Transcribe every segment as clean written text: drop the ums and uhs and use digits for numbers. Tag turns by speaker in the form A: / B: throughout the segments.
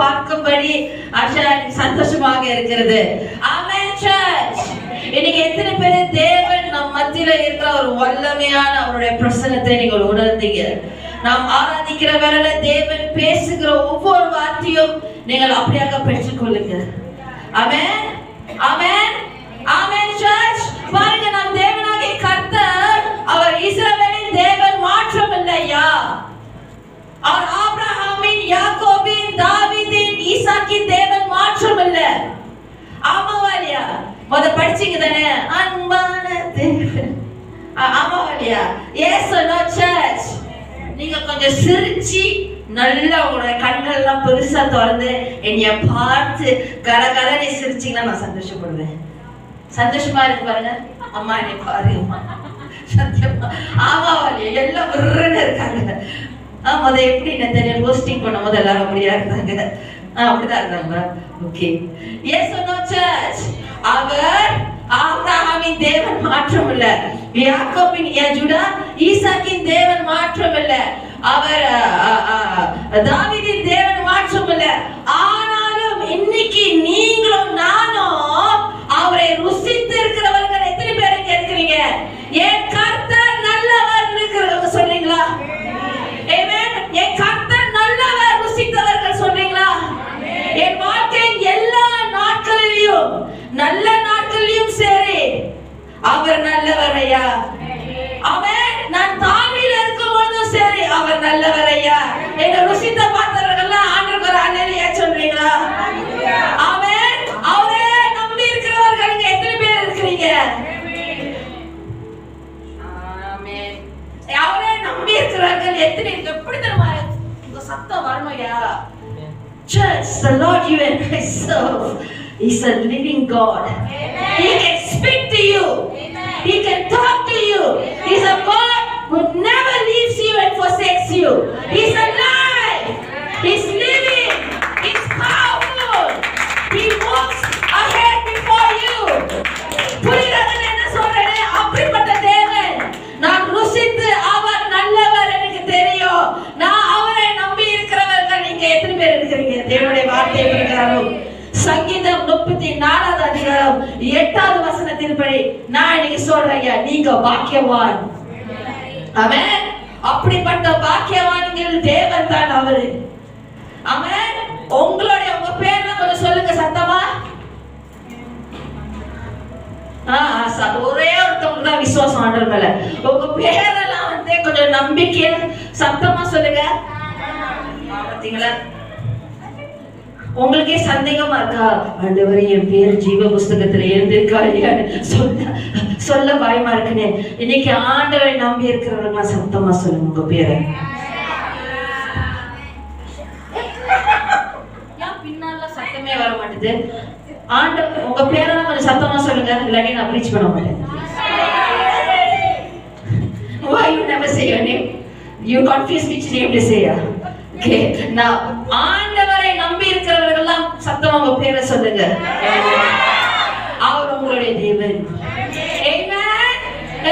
A: பார்க்கும்படி சந்தோஷமாக இருக்கிறது. ஆமென் சர்ச். இன்னைக்கு எத்தனை பேர் தேவன் நம் மத்தியில இருக்கிற ஒரு வல்லமையான அவருடைய பிரசன்னத்தை நீங்கள் உணர்ந்தீங்க? நாம் ஆராதிக்கிற வேளையில தேவன் பேசுகிற ஒவ்வொரு வார்த்தையும் நீங்கள் அப்படியாக பெற்றுக்கொள்ளுங்க. ஆமென் ஆமென் ஆமென் சர்ச். பாருங்க, நம் தேவனாகிய கர்த்தர் அவர் இஸ்ரவேலின் தேவன், மாற்றம் இல்லையா? அவர் ஆபிரகாமின், யாக்கோபின், தாவீதின், ஈசாக்கின் தேவன், மாற்றம் இல்ல. ஆமாவாலியா? படிச்சீங்க தானே, அன்பான தேவன். ஆமாவாலியா? Yes or no church? நீங்க கொஞ்சம் சிரிச்சு நல்லா உங்களோட கண்கள் எல்லாம் பெருசா திறந்து என்னைய பார்த்து கலகலன்னு சிரிச்சீங்கன்னா நான் சந்தோஷப்படுவேன். சந்தோஷமா இருக்கு பாருங்க. அம்மா என்னை பாரு அம்மா, சத்தியமா. ஆமாவாலியா? எல்லாம் விருன்னு இருக்காங்க. அதை எப்படி என்ன தெரியும், ஹோஸ்டிங் பண்ணும் போது எல்லாரும் அப்படியா இருந்தாங்க. அப்படிதான் இருந்தாங்க. Okay, yes or no church? அவர் ஆபிரகாமின் தேவன், மாற்றம் இல்ல. யாக்கோபின், யூதா, ஈசாக்கின் தேவன், மாற்றம் இல்ல. அவர் தாவீதின் தேவன், மாற்றம் இல்ல. ஆனாலும் இன்னைக்கு நீங்களும் நானும் அவரை ருசித்து இருக்கிறவர்கள் எத்தனை பேர் இங்க இருக்கிறீங்க? என் கர்த்தர் நல்லவர் இருக்கிறவங்க சொல்றீங்களா? ஆமென். என் கர்த்தர் நல்லவர் ருசித்தவர்கள் சொல்றீங்களா? என் வாழ்க்கையின் எல்லா நாட்களிலும், நல்ல நாட்களிலும் சரி, அவர் நல்லவர் ஐயா. ஆமென். நான் தாழ்மையில இருக்கும் பொழுதும் சரி, அவர் நல்லவர் ஐயா. என்ன ருசித்த பார்த்தவர்கள் ஆண்டவருக்கு ஒரு அல்லேலூயா சொல்றீங்களா? ஆமென். அவரே நம்பி இருக்கிறவர்கள் இங்க எத்தனை பேர் இருக்கிறீங்க? ஆமென். அவரே நம்பி இருக்கிறவர்கள் எத்தனை? எப்படி தெரியுமா உங்க சத்தம் வரணும்யா? Church, the Lord you and I serve is a living God. Amen. He can speak to you. Amen. He can talk to you. Amen. He's a God who never leaves you and forsakes you. Amen. He's alive. Amen. He's living. He's powerful. He walks ahead before you. புரியுதா என்ன சொல்றேன்? அப்படிப்பட்ட தேவன் நான் ருசித்து அவர் நல்லவர் எனக்கு தெரியும். நான் அவரை நம்பி இருக்கிறவர்கள் நீங்க எத்தனை பேர் இருக்கிறீங்க? தேவனுடைய வார்த்தை பிரகாரம் சங்கீதம் 34வது அதிகாரம் 8வது வசனத்தின்படி நான் இன்னைக்கு சொல்றேன், நீங்க பாக்கியவான். ஆமென். அப்படிப்பட்ட பாக்கியவான்கள் தேவன் தான் அவரு. ஆமென். உங்களுடைய உங்க பேர்ல கொஞ்சம் சொல்லுங்க சத்தமா. ஒரே ஒருத்தவங்க தான் விசுவாசம் ஆண்டவர் மேல. உங்க பேரெல்லாம் கொஞ்சம் நம்பிக்கையா சத்தமா சொல்லுங்க. பாத்தீங்களா? உங்களுக்கே சந்தேகமா இருக்கா? ஆண்டவரே, என் பேர் ஜீவ புஸ்தகத்துல எழுந்திருக்கா இல்லையான்னு சொல்ல பயமா இருக்குன்னு இன்னைக்கு ஆண்டவரை நம்பி இருக்கிறவங்க சத்தமா சொல்லுங்க உங்க பேரை. ஏன் பின்னால சத்தமே வர மாட்டேது? ஆண்டவர் உங்க பேரெல்லாம் கொஞ்சம் சத்தமா சொல்லுங்க, இல்லாட்டி நான் ப்ரீச் பண்ண மாட்டேன். Why you never say your name? You confuse which name to say. Okay, now ஆண்டவரை நம்பி இருக்கிறவர்கள் எல்லாம் சத்தமா உங்க பேரை சொல்லுங்க. அவர் உங்களுடைய தேவன். ஆமென்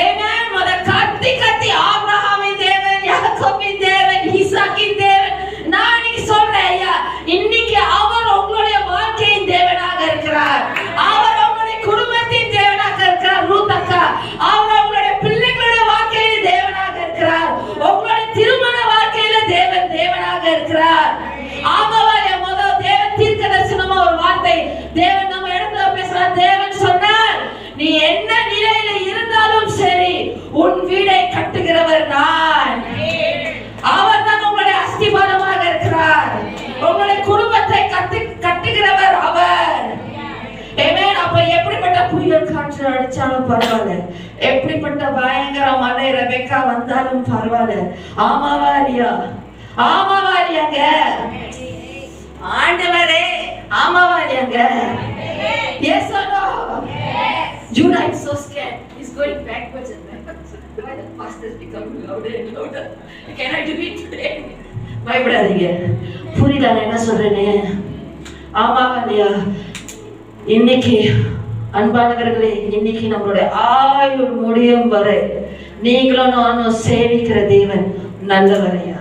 A: ஆமென். மத கத்தி கத்தி ஆபிரகாமின் தேவன், யாக்கோபின் தேவன், ஈசாக்கின் தேவன். நான் இன்னைக்கு சொல்றேன் ஐயா, இன்னைக்கு அவர் உங்களுடைய வாழ்க்கையின் தேவனாக இருக்கிறார். அவர் உங்களுடைய குடும்பத்தின் தேவனாக இருக்கிறார். ரூதக்கா, அவர் உங்களுடைய பிள்ளைகளுடைய வாழ்க்கையின் தேவனாக இருக்கிறார். உங்களுடைய திருமண வாழ்க்கையில தேவனாக இருக்கிறார். ஆமாவாலே முதல் தேவன் தீர்க்க தரிசனமா ஒரு வார்த்தை தேவன் நம்ம இடத்துல பேசுறார். தேவன் சொன்னார், நீ என்ன நிலையில இருந்தாலும் சரி, உன் வீடை கட்டுகிறவர் நான். அவர் தான் உங்களுடைய அஸ்திபாரமாக இருக்கிறார். உங்களுடைய குடும்பத்தை கட்டுகிறவர் அவர். ஆமென். அப்ப எப்படிப்பட்ட புயல் காற்று அடிச்சாலும் பரவாயில்ல, எப்படிப்பட்ட பயங்கர மழை ரெபெக்கா வந்தாலும் பரவாயில்ல. ஆமாவா இல்லையா? ஆமாவா இல்லையாங்க? ஆண்டவரே ஆமாவா இல்லையாங்க? Yes or no? Yes. Judah is so scared. He's going backwards and backwards. Why the pastors become louder and louder? Can I do it today? பயப்படாதீங்க. புரியுதா நான் என்ன சொல்றேனே? ஆமாவா இல்லையா? இன்னைக்கு அன்பானவர்களே, இன்னைக்கு நம்மளுடைய ஆயுள் முடியும் வரை நீங்களும் நானும் சேவிக்கிற தேவன் நல்லவரையா.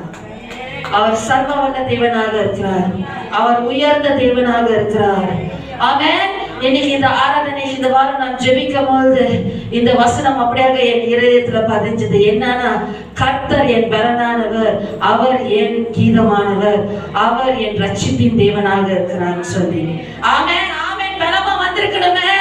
A: அவர் சர்வ வல்ல தேவனாக இருக்கிறார். அவர் உயர்ந்த தேவனாக இருக்கிறார். ஆமென். இன்னைக்கு இந்த ஆராதனை இந்த வாரம் நான் ஜெபிக்கும் போது இந்த வசனம் அப்படியாக என் இதயத்துல பதிஞ்சது. என்னன்னா, கர்த்தர் என் பலனானவர், அவர் என் கீதமானவர், அவர் என் ரட்சிப்பின் தேவனாக இருக்கிறார் சொல்லி. ஆமென். ஆமென். பலமா வந்திருக்கணுமே.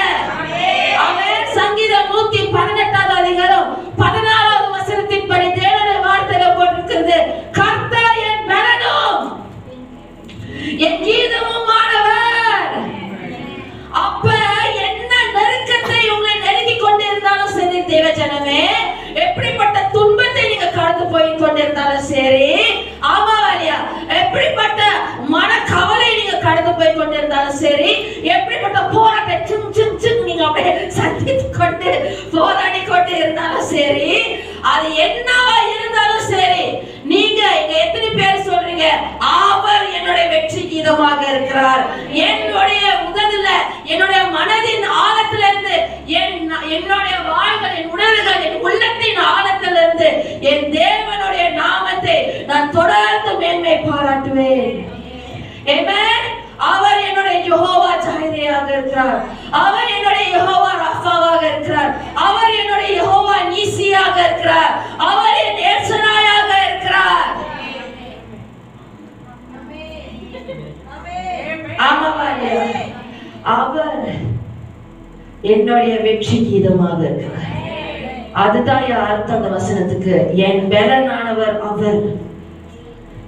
A: ஆமென். சங்கீதம் 118 அதிகாரம் 14வது வசனத்தின் படி தேவனுடைய வார்த்தையில போட்டிருக்கிறது, கர்த்தர் என் பலனும் என் கீதமும் ஆனவர். அப்ப என்ன நெருக்கத்தை உங்களை நெருங்கி கொண்டிருந்தாலும் சரி தேவஜனமே, எப்படிப்பட்ட துன்பத்தை நீங்க கடந்து போய் கொண்டிருந்தாலும் சரி, ஆமாவாலியா, எப்படிப்பட்ட மன கவலை நீங்க கடந்து போய் கொண்டிருந்தாலும் சரி, எப்படிப்பட்ட போராட்ட சிம் சிம் சிம் நீங்க அப்படியே சந்தித்து கொண்டு போராடி கொண்டு இருந்தாலும் சரி, அது என்னவா இருந்தாலும் சரி, நீங்க இங்க எத்தனை பேர் சொல்றீங்க, அவர் என்னுடைய வெற்றி கீதமாக இருக்கிறார். என்னுடைய உதடுல, என்னுடைய மனதின் ஆழத்துல இருந்து, என்னுடைய வாய்கள், என் உணர்வுகள், என் உள்ளத்தின் ஆழத்துல இருந்து என் தேவனுடைய நாமத்தை நான் தொடர்ந்து மேன்மை பாராட்டுவேன். ஆமென். அவர் என்னுடைய யெகோவா ஜாயிரேயாக இருக்கிறார். அவர் என்னுடைய யெகோவா ராஃபாவாக இருக்கிறார். அவர் என்னுடைய யெகோவா நீசியாக இருக்கிறார். அவர் என் எல்சனாயாக இருக்கிறார். ஆமாவாலியா, அவர் என்னுடைய வெற்றி கீதமாக இருக்கிறார். அதுதான் அர்த்தம் அந்த வசனத்துக்கு. என் பலனானவர் அவர்.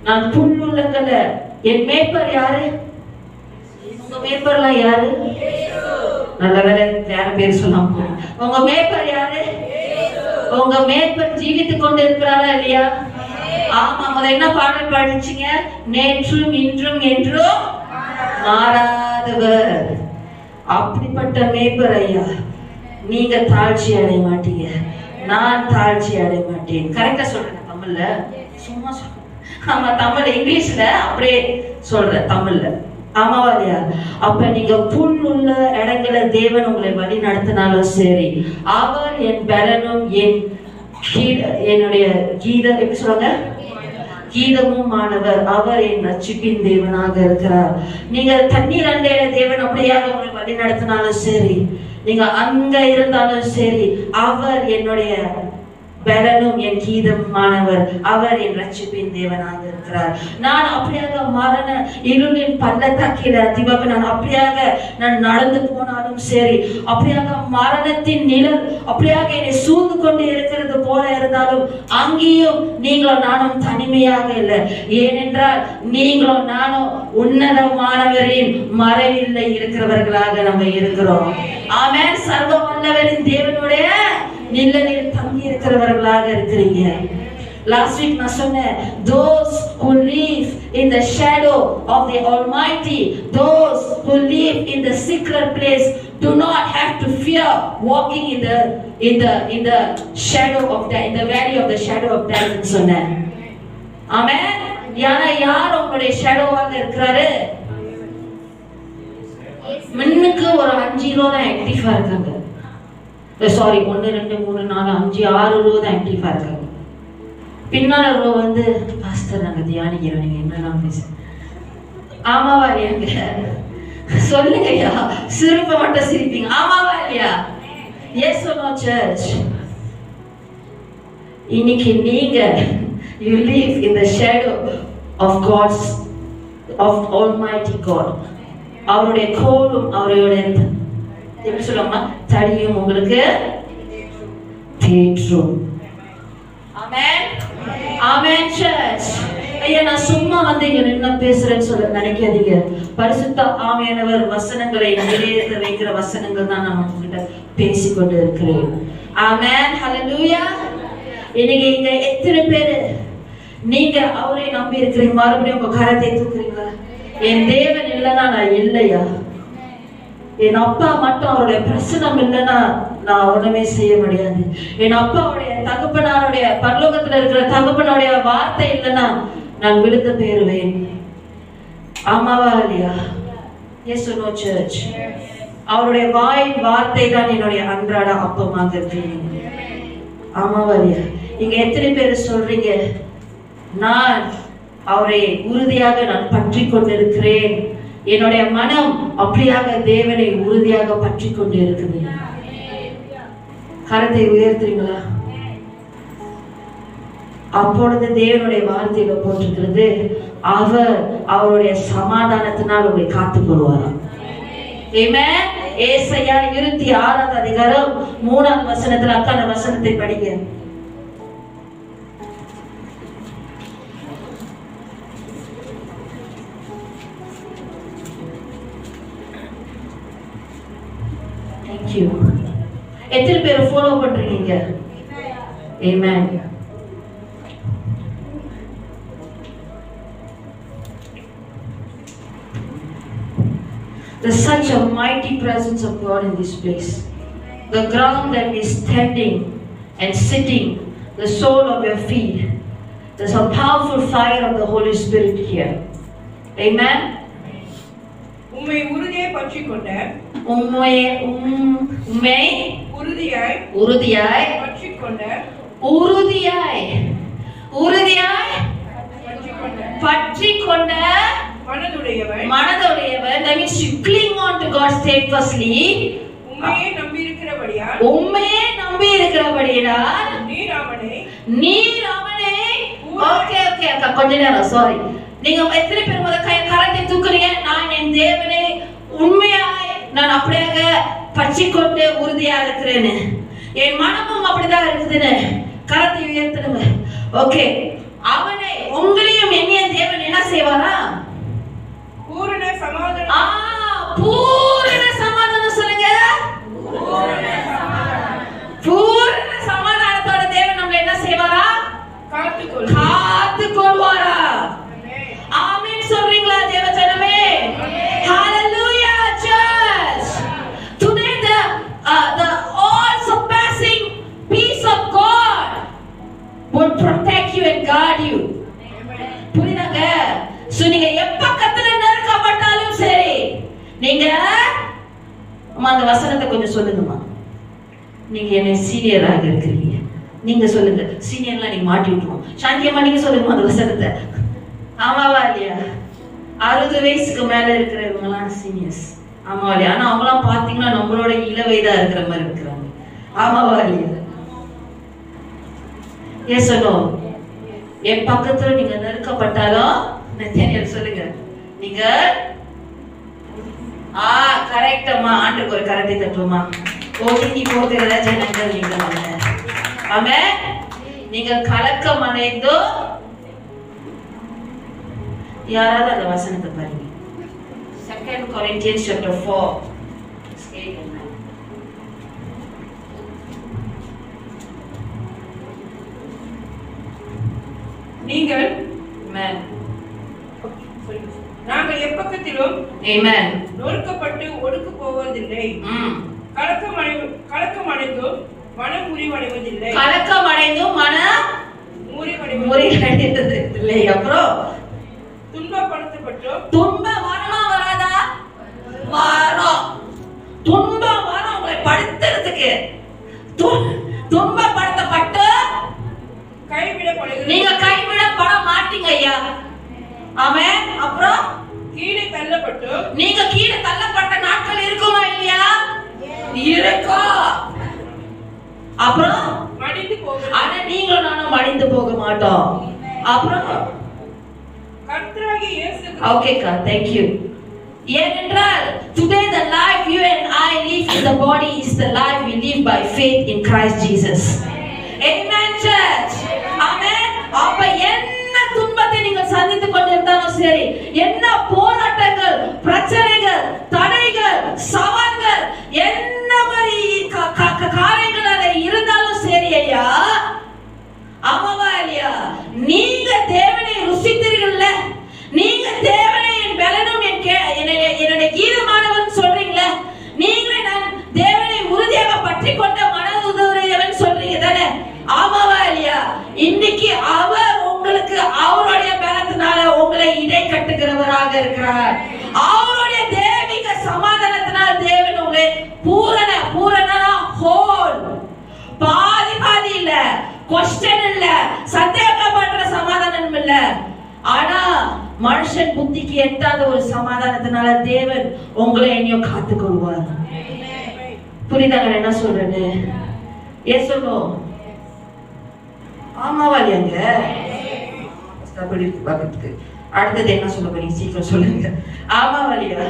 A: நான் புல்லுள்ளங்கள்ல என் மேய்ப்பர் யாரு? உங்க மேய்ப்பர்லாம் யாரு? நல்ல வேலை வேற பேர் சொல்லாம. உங்க மேய்ப்பர் யாரு? உங்க மேய்ப்பர் ஜீவித்துக் கொண்டு இருக்கிறாரா இல்லையா? ஆமா. முதல்ல என்ன பாடல் பாடிச்சீங்க? நேற்றும் இன்றும் என்றும் மாறாதவர். அப்படிப்பட்ட மேய்ப்பர் ஐயா, நீங்க தாழ்ச்சி அடைய மாட்டீங்க, நான் தாழ்ச்சி அடைய மாட்டேன். கரெக்டா சொல்றேன் தமிழ்ல, சும்மா சொல்றேன். ஆமா, தமிழ் இங்கிலீஷ்ல அப்படியே சொல்றேன் தமிழ்ல. ஆமாவா இல்லையா? அப்ப நீங்க புல்லுள்ள இடங்களை தேவன் உங்களை வழி நடத்தினாலும் சரி, அவர் என் பலனும் என் என்னுடைய கீதம், எப்படி சொல்லுவாங்க, கீதமும் ஆனவர். அவர் என் ரட்சிப்பின் தேவனாக இருக்கிறார். நீங்க தண்ணீர் அண்டையில தேவன் அப்படியாக உங்களை வழி நடத்தினாலும் சரி, நீங்க அங்க இருந்தாலும் சரி, அவர் என்னுடைய பலனும் என் கீதமானவர், அவர் என் ரட்சிப்பின் தேவனாக இருக்கிறார். நான் அப்படியாக மரண இருளின் பள்ளத்தாக்கில திபக்கு நான் அப்படியாக நான் நடந்து போனாலும் சரி, அப்படியாக மரணத்தின் நிழல் அப்படியாக என்னை சூழ்ந்து கொண்டு இருக்கிறது போல இருந்தாலும், அங்கேயும் நீங்களும் நானும் தனிமையாக இல்லை. ஏனென்றால் நீங்களும் நானும் உன்னதமானவரின் மறைவில் இருக்கிறவர்களாக நம்ம இருக்கிறோம். ஆமென். சர்வ வல்லவரின் தேவனுடைய நிழலில் தங்கி இருக்கிறவர்களாக இருக்கிறீங்க. Last week நான் சொன்னேன், those who live in the shadow of the Almighty, those who live in the secret place do not have to fear walking in the shadow of death, in the valley of the shadow of death ன்னு சொன்னேன். ஆமென். யார் உங்களுடைய ஷேடோவாக இருக்கிறாரு? மண்ணுக்கு ஒரு 5 row தான் ஆக்டிவா இருக்காங்க. Sorry, 1 2 3 4 5 6 row தான் ஆக்டிவா இருக்காங்க. பின்னால ரோ வந்து பாஸ்டர் நாங்க தியானிக்கிறோம், நீங்க என்னெல்லாம் பேச. ஆமாவா இல்லையா? சொல்லுங்கய்யா, சிரிப்ப மட்டும் சிரிப்பீங்க. ஆமாவா இல்லையா? Yes or no church? இன்னைக்கு நீங்க you live in the shadow of God's, of Almighty God. அவருடைய கோலும் அவருடைய எப்படி சொல்லுவாங்க, தடியும் உங்களுக்கு தேற்றும். ஆமென். ஆமென் சர்ச். ஐயா, நான் சும்மா வந்து இங்க நின்னு பேசுறேன்னு சொல்ல நினைக்காதீங்க. பரிசுத்த ஆவியானவர் வசனங்களை நிறைவேற்ற வைக்கிற வசனங்கள் தான் நான் உங்ககிட்ட பேசிக்கொண்டு இருக்கிறேன். ஆமென். ஹல்லேலூயா. இன்னைக்கு இங்க எத்தனை பேரு நீங்க அவரை நம்பி இருக்கிறீங்க? மறுபடியும் உங்க கரத்தை தூக்குறீங்களா? என் தேவன் இல்லைன்னா நான் இல்லையா? என் அப்பா மட்டும் அவருடைய பிரசனம் இல்லைன்னா நான் ஒண்ணுமே செய்ய முடியாது. என் அப்பாவுடைய தகப்பனாருடைய பரலோகத்துல இருக்கிற தகப்பனுடைய வார்த்தை இல்லைன்னா நான் விழுந்து போயிருவேன். ஆமாவா இல்லையா? Yes no church. அவருடைய வாயின் வார்த்தை தான் என்னுடைய அன்றாட அப்பமாக இருக்கு. ஆமாவா இல்லையா? நீங்க எத்தனை பேர் சொல்றீங்க, நான் அவரை உறுதியாக நான் பற்றி கொண்டிருக்கிறேன். என்னுடைய மனம் அப்படியாக தேவனை உறுதியாக பற்றி கொண்டு இருக்குது. கரத்தை உயர்த்துறீங்களா? அப்பொழுது தேவனுடைய வார்த்தையில போட்டிருக்கிறது, அவர் அவருடைய சமாதானத்தினால் உங்களை காத்துக் கொள்வாராம். ஆமென். ஏசாயா 26 அதிகாரம் 3 வசனத்துல அந்த வசனத்தை படிங்க. Thank you. எத்தனை பேர் ஃபாலோ பண்றீங்க? ஆமென். There's such a mighty presence of God in this place. The ground that is standing and sitting, the sole of your feet. There's a powerful fire of the Holy Spirit here. Amen.
B: உம்மை உறுதியாய் பற்றிக் கொண்ட
A: உம்மை உறுதியாய்
B: பற்றிக் கொண்ட
A: பற்றிக் கொண்ட
B: மனதுடையவன்.
A: That means you cling on to God steadfastly.
B: உம்மையே நம்பி இருக்கிறபடியால் நீர் அவனை
A: ஓகே அக்கா கொஞ்ச நேரம் சாரி. நீங்க எத்தனை பேர் முத கரத்தை தூக்குறீங்க? நான் என் தேவனை உண்மையாய் நான் அப்படியாக பற்றிக்கொண்டு உறுதியா இருக்கிறேன்னு, என் மனமும் அப்படிதான் இருக்குதுன்னு கரத்தை உயர்த்துடுங்க. ஓகே, அவனை உங்களையும் என்னைய தேவன் என்ன செய்வாரா?
B: பூரண சமாதானம்.
A: பூரண சமாதானம் சொல்லுங்க. பூரண சமாதானத்தோட தேவன் நம்மளை என்ன செய்வாரா? காத்து கொள்வாரா? ஆமென் சொல்றீங்களா தேவ ஜனமே? ஹalleluya church. Today the all surpassing peace of God will protect you and guard you. புரியுதாங்க? சோ நீங்க எப்பக்கத்துல நெருக்கப்பட்டாலும் சரி, நீங்க அந்த வசனத்தை கொஞ்சம் சொல்லுங்கம்மா. நீங்க என்ன சீனியராக இருக்கிறீங்க, நீங்க சொல்லுங்க. சீனியர்லாம் நீங்க மாட்டி விட்டுருவோம். சாந்தியம்மா நீங்க சொல்லுங்க அந்த வசனத்தை. ஆமாவா இல்லையா? 60 வயசுக்கு மேல இருக்கிறவங்கலாம் சீனியர்ஸ். ஆமாவா இல்லையா? ஆனா அவங்களாம் பாத்தீங்கன்னா நம்மளோட இளவயதா இருக்கிற மாதிரி இருக்கிறாங்க. ஆமாவா இல்லையா? ஏன் சொல்லும்? என் பக்கத்துல நீங்க நெருக்கப்பட்டாலும் நெத்தனியல் சொல்லுங்க. நீங்க கரெக்டமா ஆண்டுக்கு ஒரு கரத்தை தட்டுவோமா? ஒதுங்கி போகிற ஜனங்கள் நீங்க. ஆமென். நீங்க கலக்கம் அடைந்தோ யாராவது அந்த வசனத்தை பாருங்க. 2 Corinthians chapter 4.
B: நீங்கள் நாங்கள் எப்பக்கத்திலும் நொறுக்கப்பட்டு ஒடுக்கு போவதில்லை. கலக்கமடைந்தும் மனம் முறிவடைவதில்லை.
A: கலக்கமடைந்தும் மனம் முறிவடைவதில்லை. அப்புறம்
B: துன்பப்படுத்தப்பட்டோம்.
A: துன்பம் வரமா வராதா? வரும். துன்பம் வரும் உங்களை படுத்துறதுக்கு. துன்பப்படுத்தப்பட்டு நீங்க கைவிடப்பட மாட்டீங்க ஐயா. ஆமென். அப்புறம்
B: கீழே தள்ளப்பட்டு
A: நீங்க கீழே தள்ளப்பட்ட நாட்கள் இருக்குமா இல்லையா? இருக்கும். அப்புறம்
B: மடிந்து போக.
A: ஆனா நீங்களும் நானும் மடிந்து போக மாட்டோம். அப்புறம்
B: கர்த்தராகிய இயேசு.
A: ஓகேக்கா, thank you. ஏனென்றால் today the life you and I live in the body is the life we live by faith in Christ Jesus. Amen church. Amen. அப்ப என்ன துன்பத்தை நீங்க சந்தித்துக் கொண்டிருந்தாலும் சரி, என்ன போராட்டங்கள், பிரச்சனைகள், தடைகள், சவால்கள், என்ன மாதிரி காரியங்கள் அதை இருந்தாலும் சரி ஐயா, ஆமாவா இல்லையா? நீங்க தேவனை ருசித்தீர்கள்ல, நீங்க தேவனை என் பலனும் என்னுடைய கீதமானவன் சொல்றீங்களா? நீங்களே நான் தேவனை உறுதியாக பற்றி கொண்ட மனதுடையவன் சொல்றீங்க தானே? ஆமாவா இல்லையா? இன்னைக்கு அவர் உங்களுக்கு அவருடைய பலத்தினால உங்களை இடை கட்டுகிறவராக இருக்கிறார். அவருடைய தெய்வீக மனுஷன் புத்திக்கு எட்டாத ஒரு சமாதானத்தினால தேவன் உங்களை என்னையும் காத்துக் கொள்வார். புரியுதாங்க என்ன சொல்றேன்னு? ஏன் சொல்லும்? ஆமாவா இல்லையாங்க? அடுத்தது என்ன சொல்ல போறீங்க? சீக்கிரம் சொல்லுங்க. ஆமாவா இல்லையா?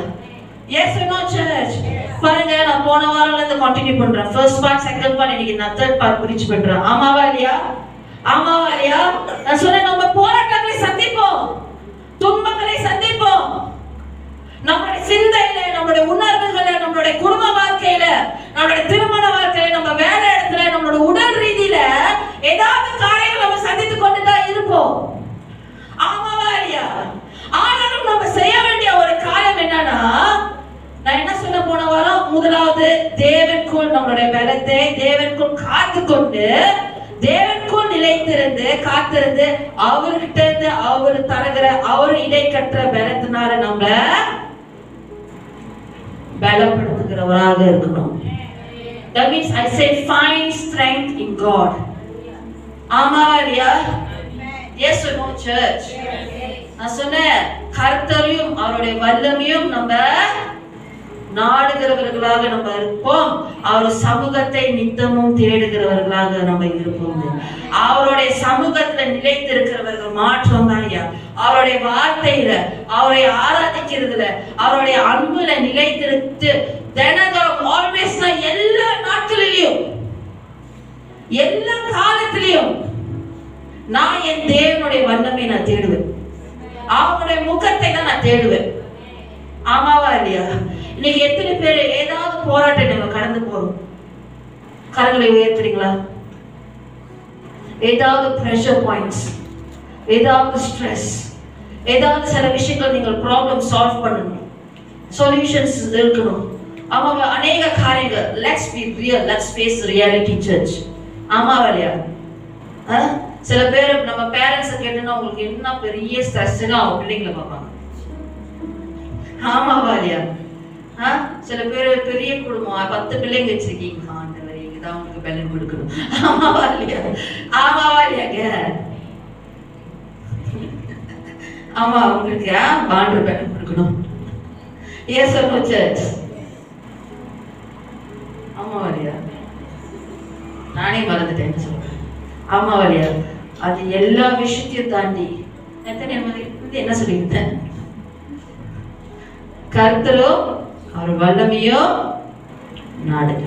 A: Yes or no church? பாருங்க, நான் போன வாரம்ல இருந்து கண்டினியூ பண்றேன். ஃபர்ஸ்ட் பார்ட், செகண்ட் பார்ட், இன்னைக்கு நான் தேர்ட் பார்ட் பிரீச் பண்றேன். ஆமாவா இல்லையா? ஆமாவா இல்லையா? நான் சொன்னேன், நம்ம போராட்டங்களை சந்திப்போம், துன்பங்களை சந்திப்போம். நம்மளுடைய சிந்தையில, நம்மளுடைய உணர்வுகளை, நம்மளுடைய குடும்ப வாழ்க்கையில, நம்மளுடைய திருமண வாழ்க்கையில, நம்ம வேலை இடத்துல, நம்மளுடைய உடல் ரீதியில ஏதாவது காரியங்களை நம்ம சந்தித்துக் கொண்டுதான் இருப்போம். ஆமாவா இல்லையா? ஆனாலும் நம்ம செய்ய வேண்டிய ஒரு காரியம் என்னன்னா, நான் என்ன சொல்ல போன வாரம், முதலாவது தேவனுக்குள் நம்மளுடைய பலத்தை தேவனுக்குள் காத்துக்கொண்டு, தேவனுக்குள் நிலைத்திருந்து காத்திருந்து, அவர்கிட்ட இருந்து அவர் தருகிற அவர் இடைக்கற்ற பலத்தினால நம்மள பலப்படுத்துகிறவராக இருக்கணும். That means I say find strength in God. ஆமாவா இல்லையா? Yes or no church? நான் சொன்னேன், கர்த்தரையும் அவருடைய வல்லமையும் நம்ம நாடுகிறவர்களாக நம்ம இருப்போம். அவர் சமூகத்தை நித்தமும் தேடுகிறவர்களாக நம்ம இருப்போம். அவருடைய சமூகத்துல நிலைத்திருக்கிறவர்கள் மாற்றம் தான் ஐயா. அவருடைய வார்த்தையில, அவரை ஆராதிக்கிறதுல, அவருடைய அன்புல நிலைத்திருத்து தினந்தோறும் ஆல்வேஸ், எல்லா நாட்களிலும் எல்லா காலத்திலையும் நான் என் தேவனுடைய வல்லமை நான் தேடுவேன். அவனுடைய முகத்தை தான் நான் தேடுவேன். ஆமாவா இல்லையா? இன்னைக்கு எத்தனை பேர் ஏதாவது போராட்டம் நம்ம கடந்து போறோம்? கரங்களை உயர்த்துறீங்களா? ஏதாவது பிரஷர் பாயிண்ட்ஸ், ஏதாவது ஸ்ட்ரெஸ், ஏதாவது சில விஷயங்கள் நீங்கள் ப்ராப்ளம் சால்வ் பண்ணணும், சொல்யூஷன்ஸ் இருக்கணும். ஆமாவா? அநேக காரியங்கள். Let's be real, let's face reality church. ஆமாவா இல்லையா? சில பேர் நம்ம பேரண்ட்ஸ் கேட்டோம்னா உங்களுக்கு என்ன பெரிய ஸ்ட்ரெஸ்னா அவங்க பிள்ளைங்களை பார்ப்பாங்க. ஆமாவா இல்லையா? சில பேர் பெரிய குடும்பம், 10 பிள்ளைங்க வச்சிருக்கீங்க, ஆண்டவரே இதுதான் உங்களுக்கு பலன் கொடுக்கணும். ஆமாவா இல்லையா? ஆமாவா இல்லையாங்க? ஆமா, உங்களுக்கு ஆண்டவர் பலன் கொடுக்கணும். Yes or no church? ஆமாவா இல்லையா? நானே மறந்துட்டேன்னு சொல்றேன். ஆமாவா இல்லையா? அது எல்லா விஷயத்தையும் தாண்டி என்ன சொல்லியிருந்தேன்? கர்த்தரோ அவர் வல்லமையோ நாடுக.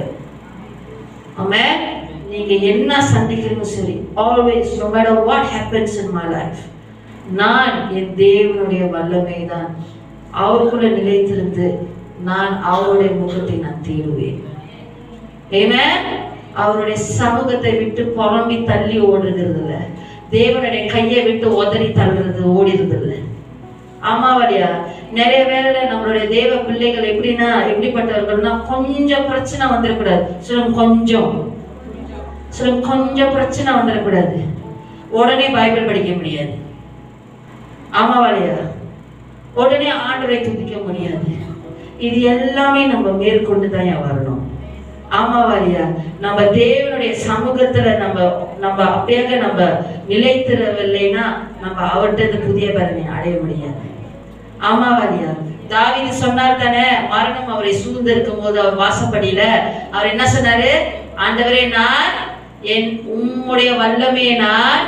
A: ஆமென். நீங்க என்ன சந்திக்கிறீங்க சரி, always no matter what happens in my life, நான் என் தேவனுடைய வல்லமை தான் அவருக்குள்ள நிலைத்திருந்து நான் அவருடைய முகத்தை நான் தேடுவேன். ஆமென். அவருடைய சமூகத்தை விட்டு புறம்பி தள்ளி ஓடுகிறது இல்ல, தேவனுடைய கையை விட்டு உதறி தள்ளுறது ஓடிறது இல்ல. ஆமாவா? நிறைய வேளையில நம்மளுடைய தேவ பிள்ளைகள் எப்படிப்பட்டவர்கள்னா, கொஞ்சம் பிரச்சனை வந்துடக்கூடாது, கொஞ்சம் பிரச்சனை வந்துடக்கூடாது, உடனே பைபிள் படிக்க முடியாது. ஆமாவா? உடனே ஆண்டவரை துதிக்க முடியாது. இது எல்லாமே நம்ம மேற்கொண்டுதான் வரணும். ஆமாவா? நம்ம தேவனுடைய சமூகத்துல நம்ம அப்படியே நம்ம நிலைத்திரவில்லைன்னா நம்ம அவர்கிட்ட புதிய பலனை அடைய முடியாது. ஆமாவா? தாவீது சொன்னார் தானே, மரணம் அவரை சூழ்ந்து இருக்கும் போது அவர் வாசப்படியில அவர் என்ன சொன்னாரு? ஆண்டவரே, நான் என் உம்முடைய வல்லமையை நான்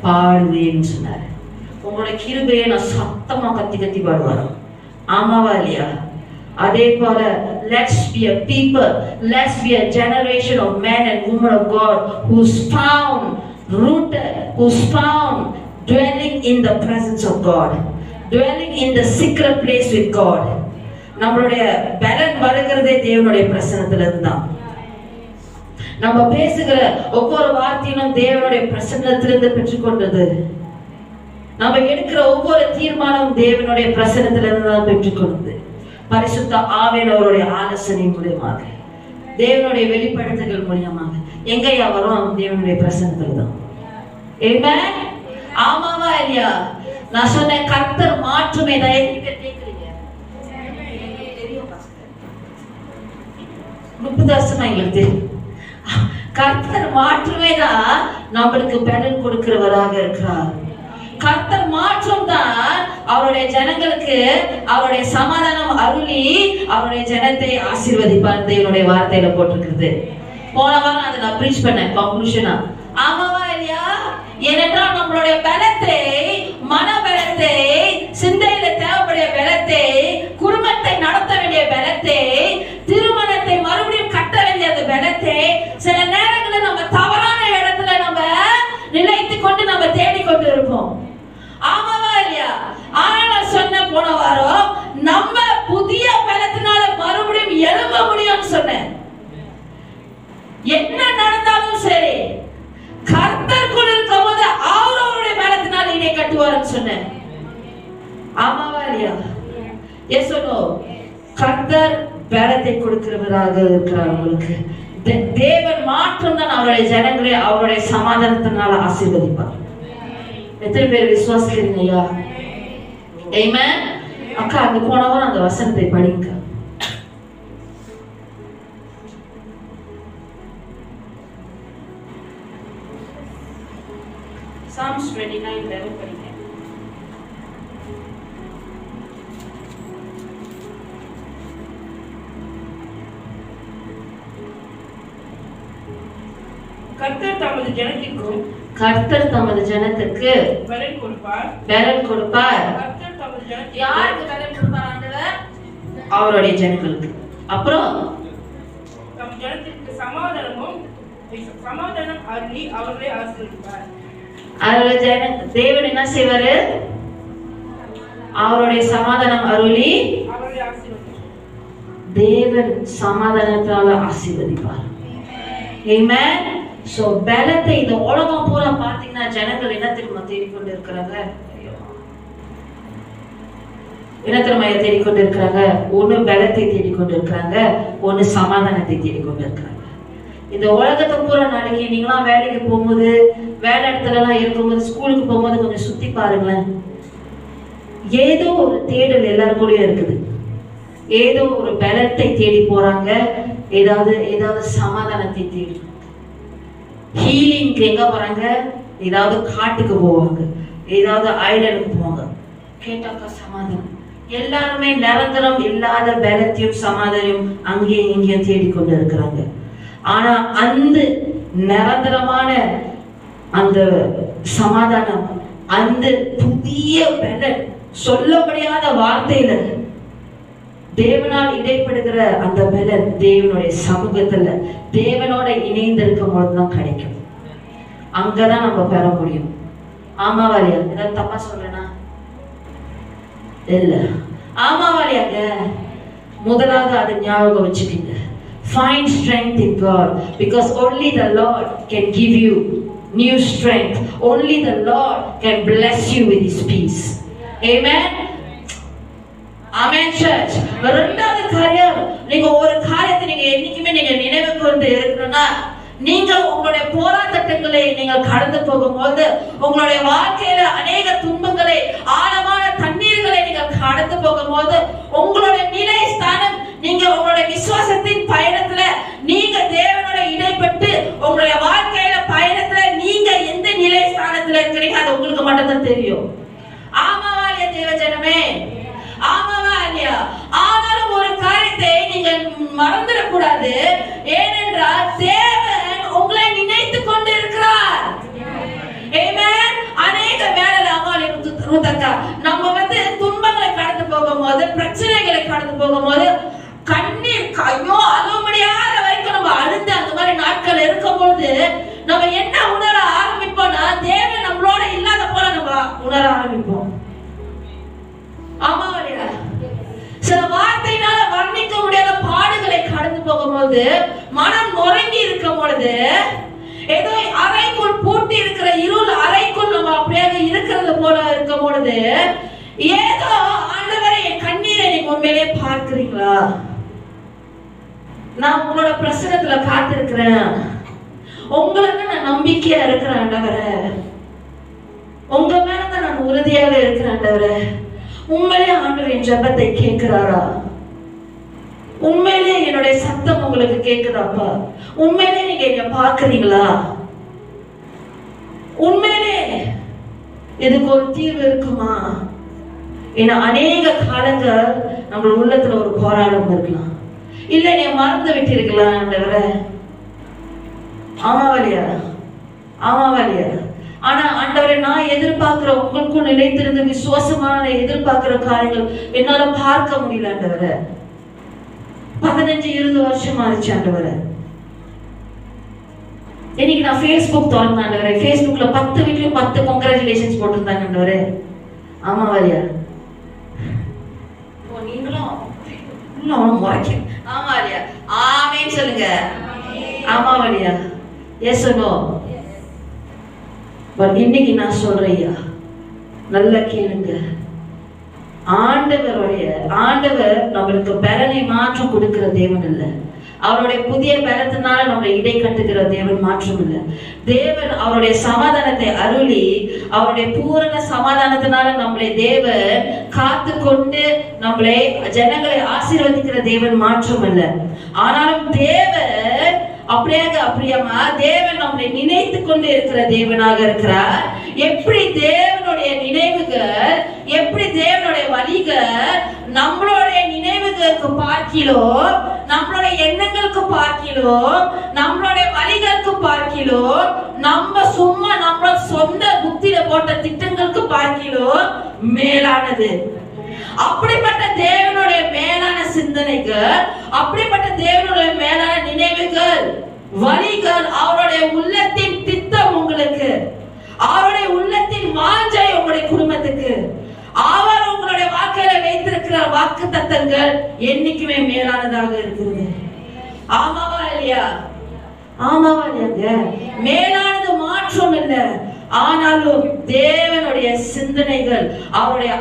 A: பாடுவேன்னு சொன்னாரு. உங்களுடைய கிருபையை நான் சத்தமா கத்தி கத்தி பாடுவார். ஆமாவா இல்லையா? அதே போல let's be a people, let's be a generation of men and women of God who's found rooted, who's found dwelling in the presence of God, dwelling in the secret place with God. நம்மளுடைய பலன் வருகிறதே தேவனுடைய பிரசன்னத்துல இருந்தா. நம்ம பேசுகிற ஒவ்வொரு வார்த்தையும் தேவனுடைய பிரசன்னத்திலிருந்து பெற்றுக்கொண்டது. நம்ம எடுக்கிற ஒவ்வொரு தீர்மானமும் தேவனுடைய பிரசன்னத்துல இருந்து தான் பெற்றுக்கொண்டது. பரிசுத்த ஆவியானவருடைய ஆலோசனை மூலமாக, தேவனுடைய வெளிப்படுத்துதல் மூலமாக எங்கயா வரும்? தேவனுடைய பிரசன்னத்துல தான். ஆமென். ஆமாவா இல்லையா? நான் சொன்ன கர்த்தர் மாற்றுமே தான். கேக்குறீங்க? தெரியும் பாஸ்டர், 30 வருஷமா எங்களுக்கு தெரியும். கர்த்தர் மாற்றுமே தான் நம்மளுக்கு பலன் கொடுக்கிறவராக இருக்கிறார். கர்த்தர் மாற்றம் தான் அவருடைய ஜனங்களுக்கு அவருடைய சமாதானம் அருளி அவருடைய ஜனத்தை ஆசீர்வதிப்பார். தேவனுடைய வார்த்தையில போட்டிருக்கிறது. போன வாரம் அதை நான் பிரீச் பண்ணேன் கன்க்ளூஷனா. ஆமாவா இல்லையா? ஏனென்றால் நம்மளுடைய பலத்தை, மனபலத்தை, சிந்தையில தேவைப்படைய பலத்தை, குடும்பத்தை நடத்த வேண்டிய பலத்தை, திருமணத்தை மறுபடியும் கட்ட வேண்டிய அந்த பலத்தை சில நேரங்களில் நம்ம தவறான இடத்துல நம்ம நிலைத்து கொண்டு நம்ம தேடிக்கொண்டு இருப்போம். ஆமாவா இல்லையா? ஆனா நான் சொன்ன போன வாரம் நம்ம புதிய பலத்தினால மறுபடியும் எழும்ப முடியும்னு சொன்னேன். என்ன நடந்தாலும் சரி, கர்த்தருக்குள் இருக்கும்போது அவருடைய பலத்தினால இதை கட்டுவார்னு சொன்னேன். ஆமாவா இல்லையா? Yes no? கர்த்தர் பலத்தை கொடுக்கிறவராக இருக்கிறார் உங்களுக்கு. தேவன் மாற்றம் தான் அவருடைய ஜனங்களை அவருடைய சமாதானத்தினால ஆசீர்வதிப்பார். எத்தனை பேர் விசுவாசிக்கிறீங்க ஐயா? ஆமென். அக்கா அங்க போனவரும் அந்த வசனத்தை படிங்க. Psalms 29:11 படிங்க.
B: கர்த்தர் தமது ஜனத்திற்கும்
A: கர்த்தர் தமது ஜனத்துக்கு
B: பலன் கொடுப்பார்.
A: பலன் கொடுப்பார்.
B: கர்த்தர் தமது ஜனத்திற்கு
A: யாருக்கு பலன் கொடுப்பார் ஆண்டவர்? அவருடைய ஜனங்களுக்கு. அப்புறம்
B: தமது ஜனத்திற்கு சமாதானம் அருளி அவர்களை ஆசீர்வதிப்பார்.
A: அவருடைய தேவன் என்ன செய்வாரு? அவருடைய சமாதானம் அருளி
B: அவர்களை ஆசீர்வதிப்பார்.
A: தேவன் சமாதானத்தால ஆசீர்வதிப்பார். ஆமென். சோ பலத்தை இந்த உலகம் பூரா பாத்தீங்கன்னா ஜனங்கள் என்ன திரும்ப தேடிக்கொண்டு இருக்கிறாங்க? என்ன திரும்ப தேடிக்கொண்டு இருக்கிறாங்க? ஒண்ணு பலத்தை தேடிக்கொண்டு இருக்கிறாங்க, ஒண்ணு சமாதானத்தை தேடிக்கொண்டு இருக்கிறாங்க. இந்த உலகத்தை பூரா நாளைக்கு நீங்களாம் வேலைக்கு போகும்போது, வேலை இடத்துல எல்லாம் இருக்கும்போது, ஸ்கூலுக்கு போகும்போது கொஞ்சம் சுத்தி பாருங்களேன். ஏதோ ஒரு தேடல் எல்லாருக்கூடயும் இருக்குது. ஏதோ ஒரு பலத்தை தேடி போறாங்க, ஏதாவது சமாதானத்தை தேடி. ஹீலிங்க்கு எங்க போறாங்க? ஏதாவது காட்டுக்கு போவாங்க, ஏதாவது ஐலண்டுக்கு போவாங்க. கேட்டாக்கா சமாதானம். எல்லாருமே நிரந்தரம் இல்லாத பலத்தையும் சமாதானம் அங்கேயும் இங்கேயும் தேடிக்கொண்டு இருக்கிறாங்க. ஆனா அந்த நிரந்தரமான அந்த சமாதானம், அந்த புதிய பலன், சொல்ல முடியாத வார்த்தையில தேவனால் இடைப்படுகிற அந்த பலன் தேவனுடைய சமூகத்துல தேவனோட இணைந்திருக்கும் போதுதான் கிடைக்கும். அங்கதான் நம்ம பெற முடியும். ஆமாவாலியா? ஏதாவது தப்பா சொல்றேனா? இல்ல. ஆமாவாலியாங்க. முதலாவது அதை ஞாபகம் வச்சுக்கீங்க. Find strength in God, because only the Lord can give you new strength. Only the Lord can bless you with His peace. Amen. Amen church. இரண்டாவது காரியம், நீங்க ஒரு காரியத்தை நீங்க என்னைக்குமே நீங்க நினைவு கொண்டு இருக்கணும்னா, நீங்கள் உங்களுடைய போராட்டங்களை நீங்கள் கடந்து போகும்போது, உங்களுடைய வாழ்க்கையில அநேக துன்பங்களை, ஆழமான தண்ணீர்களை நீங்கள் கடந்து போகும்போது, உங்களுடைய நிலை ஸ்தானம், நீங்க உங்களுடைய விசுவாசத்தின் பயணத்துல நீங்க தேவனோட இடைப்பட்டு உங்களுடைய வாழ்க்கையில பயணத்துல நீங்க எந்த நிலை ஸ்தானத்துல இருக்கிறீங்க அது உங்களுக்கு மட்டும்தான் தெரியும். ஆமாவா இல்லையா தேவஜனமே? ஆமாவா இல்லையா? ஆனாலும் ஒரு காரியத்தை நீங்க மறந்துடக்கூடாது. ஏனென்றால் தேவன் உங்களை நினைத்து கொண்டு இருக்கிறார். ஆமென். அநேக வேளையில அம்மாளே ரூதக்கா, நம்ம துன்பங்களை கடந்து போகும்போது, பிரச்சனைகளை கடந்து போகும்போது, கண்ணீர் ஐயோ அழுவ முடியாத வரைக்கும் நம்ம அழுந்து அந்த மாதிரி நாட்கள் இருக்கும் பொழுது நம்ம என்ன உணர ஆரம்பிப்போம்னா, தேவன் நம்மளோட இல்லாத போல நம்ம உணர ஆரம்பிப்போம். ஆமா இல்லையா? சில வார்த்தையினால வர்ணிக்க முடியாத பாடுகளை கடந்து போகும்போது, மனம் நொறுங்கி இருக்கும் பொழுது, ஏதோ அறைக்குள் பூட்டி இருக்கிற இருள் அறைக்குள் நம்ம அப்படியே இருக்கிறது போல இருக்கும் பொழுது, ஏதோ ஆண்டவரே என் கண்ணீரை நீங்க உண்மையிலே பார்க்கிறீங்களா? நான் உங்களோட பிரசனத்துல காத்திருக்கிறேன், உங்களுக்கு நான் நம்பிக்கையா இருக்கிறேன் ஆண்டவரே, உங்க மேலதான் நான் உறுதியாக இருக்கிறேன் ஆண்டவரே. உண்மையிலே ஆண்டவர் என் ஜெபத்தை கேட்கிறாரா? உண்மையிலே என்னுடைய சத்தம் உங்களுக்கு கேட்குதாப்பா? உண்மையிலே நீங்க என்ன பார்க்கிறீங்களா? உண்மையிலே இதுக்கு ஒரு தீர்வு இருக்குமா? ஏன்னா அநேக காலங்கள் நம்ம உள்ளத்துல ஒரு போராட்டம் இருக்கலாம். இல்ல நீ மறந்து விட்டு இருக்கலாம். ஆமாவலியா? ஆமாவலியா? ஆனா ஆண்டவரே, நான் எதிர்பார்க்கிற உங்களுக்கும் நிலைத்திருந்த விசுவாசமான எதிர்பார்க்கிற காரியங்கள் என்னால பார்க்க முடியல ஆண்டவரே. 15-20 வருஷம் ஆச்சு ஆண்டவரே. இன்னைக்கு நான் Facebook திறந்தேன் ஆண்டவரே. Facebookல 10 வீட்லயும் 10 கங்க்ராச்சுலேஷன்ஸ் போட்டிருந்தாங்க ஆண்டவரே. ஆமாவலியா? நீங்களும் முறைக்க. ஆமாவலியா? ஆமேன்னு சொல்லுங்க. ஆமாவலியா? Yes no? பட் இன்னைக்கு நான் சொல்றேன், நல்லா கேளுங்க. ஆண்டவர் நம்மளுக்கு பலனை மாற்றம் கொடுக்கிற தேவன் இல்ல. அவருடைய புதிய பலத்தினால நம்மளை இடை கட்டுகிற தேவன் மாற்றம் இல்லை. தேவன் அவருடைய சமாதானத்தை அருளி அவருடைய பூரண சமாதானத்தினால நம்மளை தேவன் காத்து கொண்டு நம்மளை ஜனங்களை ஆசீர்வதிக்கிற தேவன் மாற்றம் இல்லை. ஆனாலும் தேவன் அப்படியாமா தேவன் நம்மளை நினைத்து கொண்டு இருக்கிற தேவனாக இருக்கிறார். எப்படி தேவனுடைய நினைவுகள், எப்படி தேவனுடைய வழிகள் நம்மளுடைய நினைவுகளுக்கு பார்க்கிலோ, நம்மளுடைய எண்ணங்களுக்கு பார்க்கிலோ, நம்மளுடைய வழிகளுக்கு பார்க்கிலோ, நம்ம சொந்த புத்தியில போட்ட திட்டங்களுக்கு பார்க்கிலோ மேலானது. அப்படிப்பட்ட தேவனுடைய மேலான சிந்தனைகள், அப்படிப்பட்ட தேவனுடைய மேலான நினைவுகள், வழிகள், அவருடைய உள்ளத்தின் திட்டம் உங்களுக்கு, அவருடைய உள்ளத்தின் வாஞ்சை உங்களுடைய குடும்பத்துக்கு, அவர் உங்களுடைய வாழ்க்கையில வைத்திருக்கிற வாக்கு தத்தங்கள் என்னைக்குமே மேலானதாக இருக்குது. ஆமாவா இல்லையா? ஆமாவா இல்லையாங்க? மேலானது மாற்றம் இல்லை. ஆனாலும் தேவனுடைய சிந்தனைகள், அவருடைய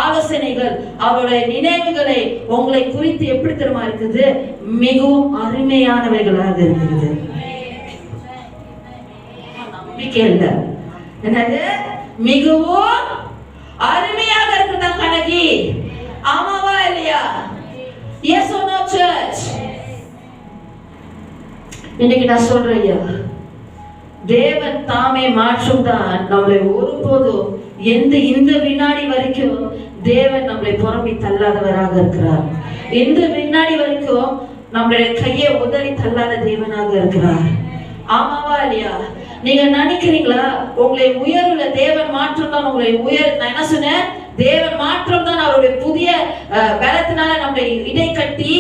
A: ஆலோசனைகள், அவருடைய நினைவுகளை உங்களை குறித்து எப்படி தெரியுமா இருக்குது? மிகவும் அருமையானவைகளாக இருக்குது. நம்பிக்கை இல்லை, என்னது? மிகவும் அருமையாக இருக்குதா கணக்கி? ஆமாவா இல்லையா? Yes or no church? இன்னைக்கு நான் சொல்றேன், தேவன் தாமே மாற்றம் தான் நம்மளை ஒருபோதும் இந்த வினாடி வரைக்கும் தேவன் நம்மளை புறம்பி தள்ளாதவராக இருக்கிறார். இந்த வினாடி வரைக்கும் நம்மளுடைய கையை உதறி தள்ளாத தேவனாக இருக்கிறார். ஆமாவா இல்லையா? நீங்க நினைக்கிறீங்களா உங்களை உயர்வுல தேவன் மாற்றம் தான் உங்களை நான் என்ன சொன்னேன்? தேவன் மாற்றம் தான் அவருடைய புதிய பலத்தினால நம்மளை இடை கட்டி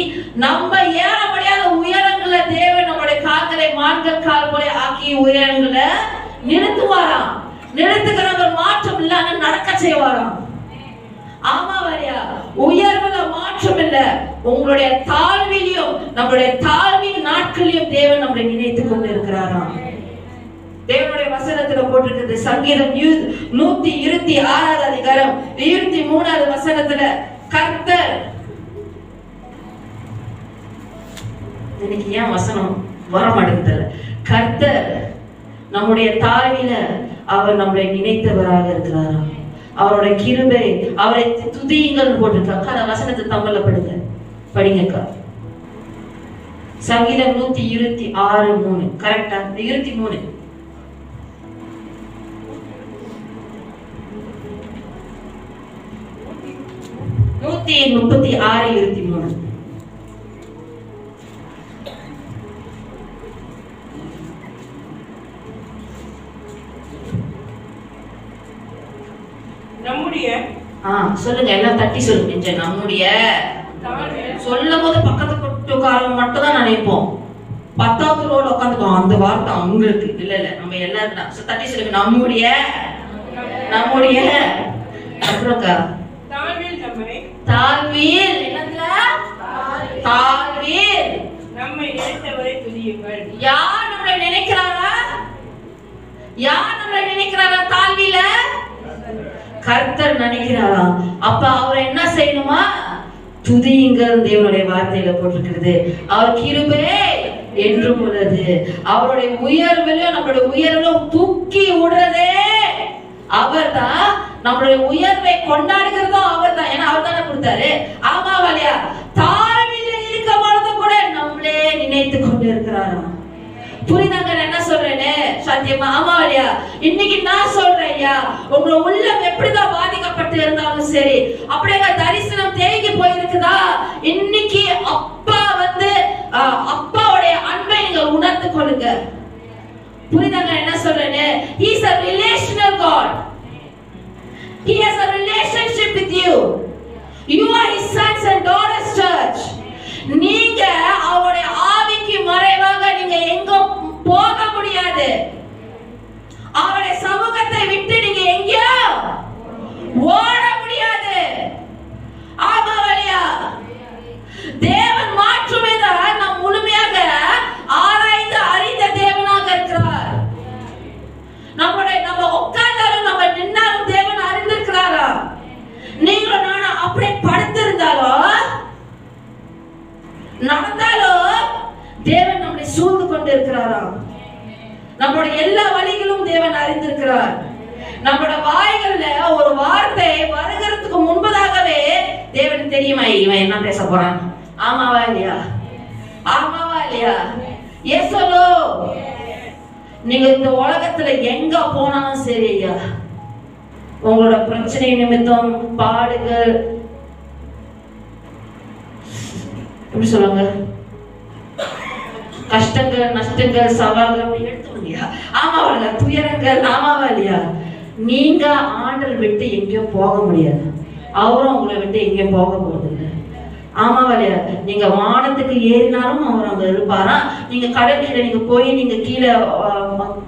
A: நம்ம ஏற முடியாத உயரங்களை தேவன் நம்மளுடைய கால்களை மான்கள் கால் போல ஆக்கி உயரங்களை நிறுத்துவாராம். நிறுத்துகிறவர் மாற்றம் இல்லாம நடக்க செய்வாராம். ஆமா வரியா? உயர்வுல மாற்றம் இல்ல. உங்களுடைய தாழ்விலையும் நம்மளுடைய தாழ்வின் நாட்களிலும் தேவன் நம்மளை நினைத்துக் கொண்டு இருக்கிறாராம். தேவனுடைய வசனத்துல போட்டிருக்கிறது. சங்கீதம் 126 அதிகாரம் 23 வசனத்துல கர்த்தர், எனக்கு ஏன் வசனம் வர மாட்டேங்குது? கர்த்தர் நம்முடைய தாழ்வில அவர் நம்மளை நினைத்தவராக இருக்கிறாராம். அவருடைய கிருபை, அவரை துதியுங்கள் போட்டிருக்காங்க. அந்த வசனத்தை தமிழ்ல படிங்கக்கா. சங்கீதம் 126:3 கரெக்டா? 23 136:23.
B: நம்முடைய
A: சொல்லுங்க, எல்லாம் தட்டி சொல்லுங்க. நம்முடைய சொல்லும் போது பக்கத்து கூட்டுக்காரங்க மட்டும் தான் நினைப்போம். 10வது ரோல உட்காந்துக்கோ, அந்த வார்த்தை அவங்களுக்கு இல்ல. நம்ம எல்லாரும் தட்டி சொல்லுங்க. நம்முடைய அப்புறம்க்கா தாழ்வில்
B: நம்மை நினைத்தவரை துதியுங்கள்.
A: யார் நம்மளை நினைக்கிறாரா? யார் நம்மளை நினைக்கிறாரா? தாழ்வில கர்த்தர் நினைக்கிறாரா? அப்ப அவர் என்ன செய்யணுமா? துதியுங்கள். தேவனுடைய வார்த்தையில போட்டிருக்கிறது. அவர் கிருபை என்றும் உள்ளது. அவருடைய உயர்விலும் நம்மளுடைய உயர்விலும் தூக்கி விடுறதே அவர்தான். நம்மளுடைய உயர்வை கொண்டாடுகிறதும் அவர்தான். ஏன்னா அவர் தானே கொடுத்தாரு. ஆமா வலியா? தாழ்வில இருக்க பொழுது கூட நம்மளே நினைத்து கொண்டு இருக்கிறாராம். புரிதாங்க என்ன சொல்றேன்னு? சத்தியமா? ஆமா இல்லையா? இன்னைக்கு நான் சொல்றேன் ஐயா, உங்க உள்ளம் எப்படிதான் பாதிக்கப்பட்டு இருந்தாலும் சரி, அப்படியே தரிசனம் தேங்கி போயிருக்குதா, இன்னைக்கு அப்பா வந்து அப்பாவுடைய அன்பை நீங்க உணர்ந்து கொள்ளுங்க. புரியுதாங்க என்ன சொல்றேன்னு? He is a relational God. He has a relationship with you. You are his sons and daughters, church. நீங்க அவருடைய ஆவிக்கு மறைவாக நீங்க எங்க போக முடியாது. அவருடைய சமூகத்தை விட்டு நீங்க எங்கேயோ ஓட முடியாது. ஆமா வழியா? தேவன் மாற்றுமே தான் நாம் முழுமையாக ஆராய்ந்து அறிந்த தேவனாக இருக்கிறார். நம்ம உட்கார்ந்தாலும் நம்ம நின்னாலும் தேவன் அறிந்திருக்கிறாரா? நீங்களும் நானும் அப்படியே படுத்திருந்தாலும் நடந்தாலும் தேவன் நம்மை சூழ்ந்து கொண்டு இருக்கிறாரா? நம்மளுடைய எல்லா வழிகளும் தேவன் அறிந்திருக்கிறார். நம்மளோட வாய்கள்ல ஒரு வார்த்தை வருகிறதுக்கு முன்பதாகவே தேவன் தெரியுமா இவன் என்ன பேச போறான்? ஆமாவா இல்லையா? ஆமாவா இல்லையா? Yes or no? நீங்க இந்த உலகத்துல எங்க போனாலும் சரி ஐயா, உங்களோட பிரச்சனை நிமித்தம் பாடுகள், எப்படி சொல்லுங்க, கஷ்டங்கள், நஷ்டங்கள், சவால்கள் எடுத்துக்கலையா? ஆமாவா இல்லையா? துயரங்கள், ஆமாவா இல்லையா? நீங்க ஆண்டல் விட்டு எங்கேயும் போக முடியாது. அவரும் உங்களை விட்டு எங்கேயும் போக போறது இல்லை. ஆமாவா இல்லையா? நீங்க வானத்துக்கு ஏறினாலும் அவர் அங்க இருப்பாரா? நீங்க கடல் கீழே நீங்க போய் நீங்க கீழே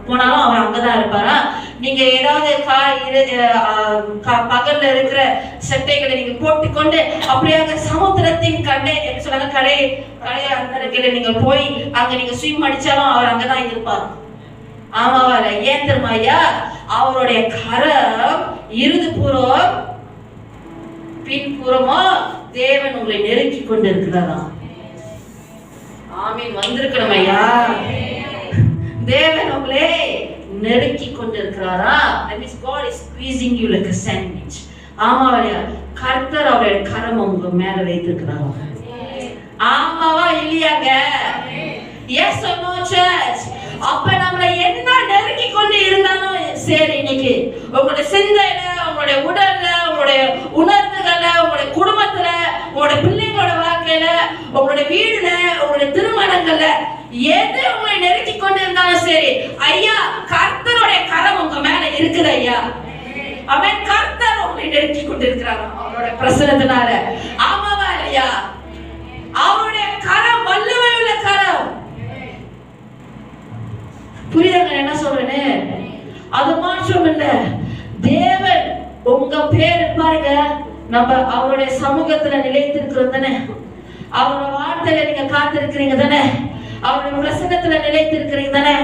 A: போனாலும் அவர் அங்கதான் இருப்பாரா? நீங்க ஏதாவது பகல்ல இருக்கிற சட்டைகளை நீங்க போட்டுக்கொண்டு அப்படியே சமுத்திரத்தின் கடையை நீங்க போய் அங்க நீங்க ஸ்விம் அடிச்சாலும் அவர் அங்கதான் இருப்பார். ஆமாவா இல்ல? ஏன் தெரியுமா ஐயா? அவருடைய கரம் இருதுபுறம் பின்புறமா தேவன் உங்களை நெருக்கி கொண்டு இருக்கிறாரா? ஆமீன். வந்திருக்கணும் ஐயா. தேவன் உங்களை நெருக்கி கொண்டு இருக்கிறாரா? That means God is squeezing you like a sandwich. ஆமாவா இல்லையா? கர்த்தர் அவருடைய கரம் உங்க மேல வைத்திருக்கிறாரா? ஆமாவா இல்லையாங்க? Yes or no church? அப்ப நம்மள என்ன நெருக்கி கொண்டு இருந்தாலும் சரி, இன்னைக்கு உங்களுடைய சிந்தையில, உங்களுடைய உடல்ல, உங்களுடைய உணர்வுகள்ல, உங்களுடைய குடும்பத்துல, உங்களுடைய பிள்ளைங்களோட வாழ்க்கையில, உங்களுடைய வீடுல, உங்களுடைய திருமணங்கள்ல எது உங்களை நெருக்கி கொண்டு இருந்தாலும் சரி ஐயா, கர்த்தருடைய கரம் உங்க மேல இருக்குது ஐயா. அவன் கர்த்தர் உங்களை நெருக்கி கொண்டு இருக்கிறார் அவருடைய பிரசன்னத்தினால. ஆமாவா இல்லையா? அவருடைய கரம் வல்லமை உள்ள கரம். புரியுதாங்க என்ன சொல்றேன்னு? அது மாற்றம் இல்ல. தேவன் உங்க பேர் பாருங்க, நம்ம அவருடைய சமூகத்துல நிலைத்திருக்கிறோம் தானே, அவரோட வார்த்தையில நீங்க காத்திருக்கிறீங்க தானே, அவருடைய பிரசன்னத்துல நிலைத்திருக்கிறீங்க தானே,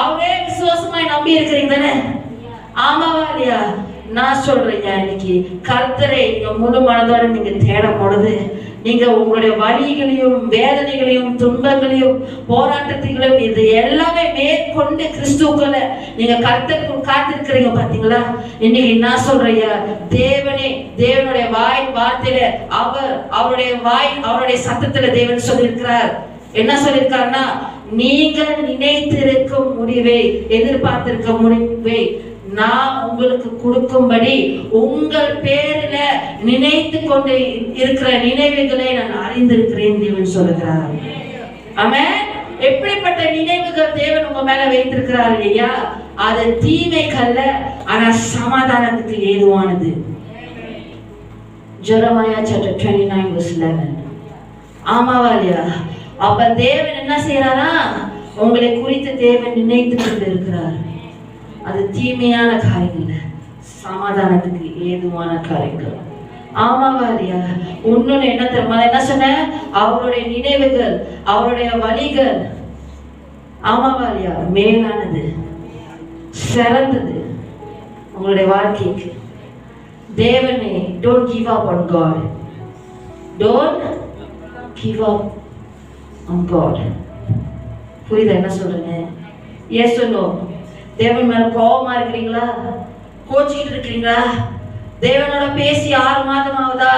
A: அவரே விசுவாசமாய் நம்பி இருக்கிறீங்க தானே. ஆமாவா இல்லையா? நான் சொல்றேன், இன்னைக்கு கர்த்தரை நீங்க முழு மனதோட நீங்க தேடும் பொழுது நீங்க உங்களுடைய வலிகளையும் வேதனைகளையும் துன்பங்களையும் போராட்டத்தையும் இது எல்லாமே மேற்கொண்டு கிறிஸ்துக்குள்ள நீங்க கர்த்தருக்கு காத்திருக்கிறீங்க பாத்தீங்களா? இன்னைக்கு நான் சொல்றேன், தேவனுடைய வார்த்தையில அவருடைய சத்தத்துல தேவன் சொல்லியிருக்கிறார். என்ன சொல்லியிருக்காருன்னா, நீங்கள் நினைத்திருக்கும் முடிவை, எதிர்பார்த்திருக்க முடிவை நான் உங்களுக்கு கொடுக்கும்படி உங்கள் பேரில நினைத்து கொண்டு இருக்கிற நினைவுகளை நான் அறிந்திருக்கிறேன் தேவன் சொல்லுகிறார். ஆமென். எப்படிப்பட்ட நினைவுகள் தேவன் உங்க மேல வைத்திருக்கிறார் இல்லையா? அது தீமைக்கல்ல, ஆனா சமாதானத்துக்கு ஏதுவானது. Jeremiah chapter 29 verse 11. ஆமாவா இல்லையா? அப்ப தேவன் என்ன செய்யறாரா? உங்களை குறித்து தேவன் நினைத்து கொண்டு இருக்கிறார். அது தீமையான காரியங்கள், சமாதானத்துக்கு ஏதுவான காரியங்கள். ஆமாவா இல்லையா? இன்னொன்னு என்ன தெரியுமா? என்ன சொன்ன? அவருடைய நினைவுகள், அவருடைய வழிகள், ஆமாவா இல்லையா? மேலானது, சிறந்தது உங்களுடைய வாழ்க்கைக்கு. தேவனே, don't give up on God. Don't give up on God. புரியுதா என்ன சொல்றேன்னு? Yes or no? தேவன் மேல கோபமா இருக்கிறீங்களா? கோச்சிக்கிட்டு இருக்கிறீங்களா? தேவனோட பேசி 6 மாதம் ஆகுதா?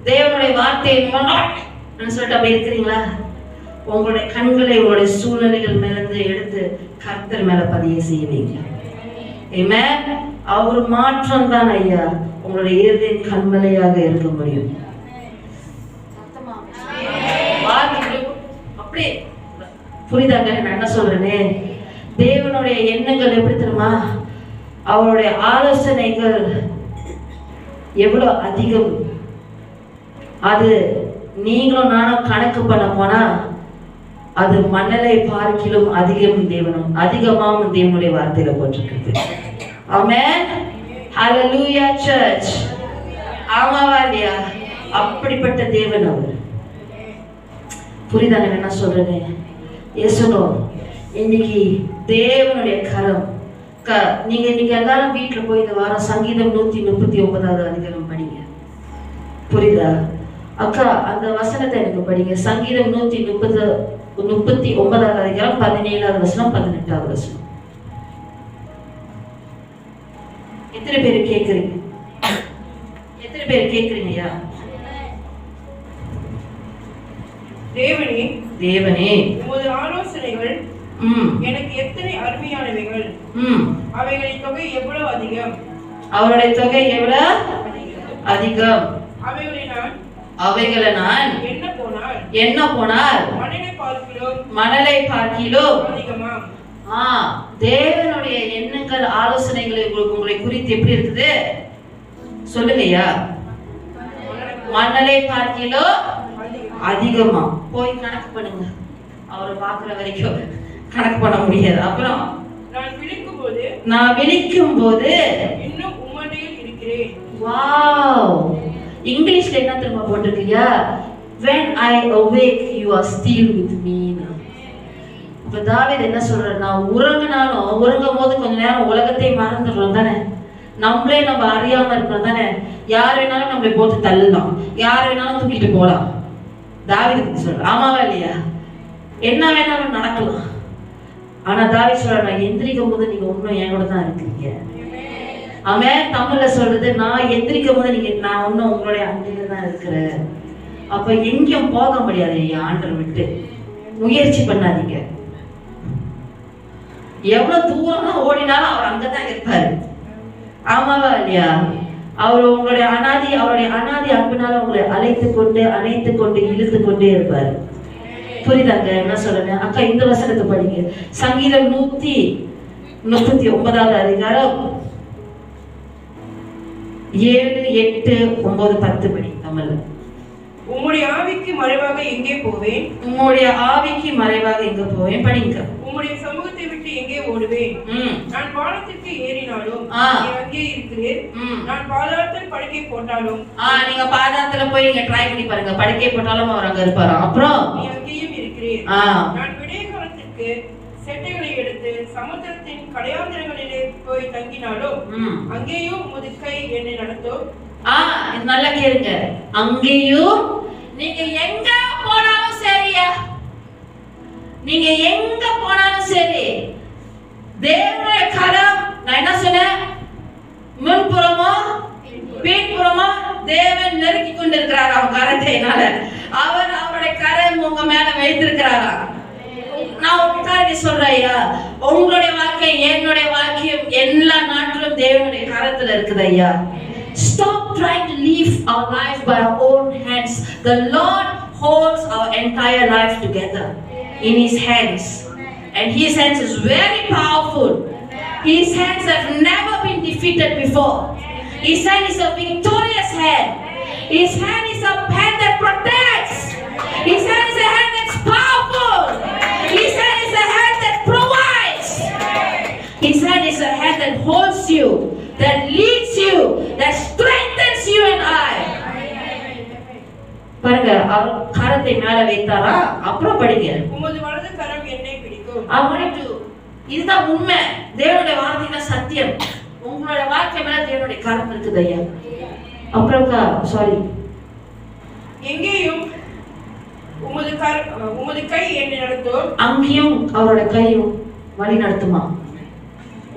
A: தேவனுடைய வார்த்தை சொல்லிட்டு அப்படி இருக்கிறீங்களா? உங்களுடைய கண்களை உங்களுடைய சூழ்நிலைகள் மேலிருந்து எடுத்து கர்த்தர் மேல பதிய செய்வீங்க. ஆமென். அவர் மாற்றம் தான் ஐயா உங்களுடைய இருதய கண்மலையாக இருக்க முடியும். அப்படியே புரியுதாங்க நான் என்ன சொல்றேனே? தேவனுடைய எண்ணங்கள் எப்படி தெரியுமா? அவருடைய ஆலோசனைகள் எவ்வளவு அதிகம். அது நீங்களும் நானும் கணக்கு பண்ண போனா அது மணலை பார்க்கிலும் அதிகமாகவும் தேவனுடைய வார்த்தையில போட்டிருக்கிறது. ஆமென். ஹல்லேலூயா சர்ச். ஆமாவா இல்லையா? அப்படிப்பட்ட தேவன் அவர். புரியுதாங்க என்ன சொல்றேன்னு? இயேசுனோ இன்னைக்கு தேவனுடைய கரம் நீங்க எல்லாரும் வீட்டுல போய் இந்த வாரம் சங்கீதம் 139வது அதிகாரம் படிங்க. புரியுதா அக்கா? அந்த வசனத்தை எனக்கு படிங்க. சங்கீதம் 139வது அதிகாரம் 17வது வசனம் 18வது வசனம். எத்தனை பேர் கேக்குறீங்க? எத்தனை பேர் கேக்குறீங்கய்யா?
B: தேவனே
A: தேவனே
B: உமது ஆலோசனைகள் எனக்கு எத்தனை அருமையானவைகள். அவைகளின் தொகை எவ்வளவு அதிகம். அவருடைய தொகை எவ்வளவு அதிகம். அவைகளை நான் என்ன போனால் மணலை பார்க்கிலும் அதிகமாம். தேவனுடைய எண்ணங்கள் ஆலோசனைகளை உங்களை குறித்து எப்படி இருக்குது சொல்லுங்கய்யா? மணலை பார்க்கிலும் அதிகமா. போய் கணக்கு பண்ணுங்க. அவரை பார்க்கிற வரைக்கும் கணக்கு பண்ண முடியாது. அப்புறம் நான் விழிக்கும் போது இன்னும் உம்மண்டையில் இருக்கிறேன். வாவ். இங்கிலீஷ்ல என்ன தெரியுமா போட்டிருக்கியா? when I awake you are still with me. இப்ப தாவீது என்ன சொல்றாரு? நான் உறங்கினாலும் உறங்கும் போது கொஞ்ச நேரம் உலகத்தை மறந்துடுறோம் தானே? நம்மளே நம்ம அறியாம இருக்கிறோம் தானே? யார் வேணாலும் நம்மளை போட்டு தள்ளலாம், யார் வேணாலும் தூக்கிட்டு போலாம். தாவீது சொல்ற ஆமாவா இல்லையா? என்ன வேணாலும் நடக்கலாம். ஆனா தாவீது சொல்ற நான் எந்திரிக்கும் போது நீங்க ஒன்னும் என் கூட தான் இருக்கீங்க. அவன் தமிழ்ல சொல்றது நான் எந்திரிக்கும் போது நான் ஒன்னும் உங்களுடைய அண்டையில தான் இருக்கிறேன். அப்ப எங்கேயும் போக முடியாது ஆண்டரை விட்டு. முயற்சி பண்ணாதீங்க. எவ்வளவு தூரமா ஓடினாலும் அவர் அங்கதான் இருப்பாரு. ஆமாவா இல்லையா? அவர் அவருடைய அனாதி அன்பினால உங்களை அணைத்து கொண்டு இழுத்து கொண்டே இருப்பாரு. புரியுதாங்க என்ன சொல்றேன்? அக்கா இந்த வசனத்தை படிங்க. சங்கீதம் 139வது அதிகாரம் 7, 8, 9, 10 படி தமிழ்ல. உம்முடைய ஆவிக்கு மறைவாக எங்கே போவேன்?
A: உம்முடைய ஆவிக்கு மறைவாக எங்க போவேன்? படிங்க. உம்முடைய
B: சமூகத்தை விட்டு எங்கே ஓடுவேன்? நான் வானத்திற்கு ஏறினாலும் அங்கே இருக்கிறேன். நான் பாதாளத்தில் படுக்கை போட்டாலும்
A: நீங்க பாதாளத்துல போய் நீங்க ட்ரை பண்ணி பாருங்க. படுக்கை போட்டாலும் அவர் அங்க இருப்பாரு. அப்புறம்
B: நீ அங்கேயும் இருக்கிறேன். நான் விடிய காலத்திற்கு செட்டைகளை எடுத்து சமுத்திரத்தின் கடையாந்திரங்களிலே போய் தங்கினாலும் அங்கேயும் உமது கை என்னை நடத்தும்.
A: நல்லா கேளுங்க. அங்கேயும் நீங்க எங்க போனாலும் சரியா, நீங்க எங்க போனாலும் சரி, தேவனுடைய கரம் நான் என்ன சொன்னேன்? முன்புறமோ பின்புறமோ தேவன் நெருக்கி கொண்டிருக்கிறார். அவன் கரத்தையினால அவர் அவருடைய கரம் உங்க மேல வைத்திருக்கிறாரா? நான் உட்கார்ந்து சொல்றேயா, உங்களுடைய வாழ்க்கை என்னுடைய வாழ்க்கையும் எல்லா நாட்டிலும் தேவனுடைய கரத்துல இருக்குது ஐயா. Stop trying to live our life by our own hands. The Lord holds our entire life together in His hands, and His hands is very powerful. His hands have never been defeated before. His hand is a victorious hand. His hand is a hand that protects. His hand is a hand that's powerful. His hand is a hand that provides. His hand is a hand that holds you, that leads you, that strengthens you and I. பாருங்க, அவர் கரத்தை மேல வைத்தாரா? அப்புறம் படிங்க.
B: உமது வலது கரம் என்னை பிடிக்கும்.
A: I want to. இதுதான் உண்மை. தேவனுடைய வார்த்தை சத்தியம். உங்களுடைய வாழ்க்கை மேல தேவனுடைய கரம் இருக்குது ஐயா. அப்புறம் சாரி,
B: எங்கேயும் உமது கை என்னை நடத்தும்.
A: அங்கேயும் அவருடைய கையும் வழி நடத்துமா?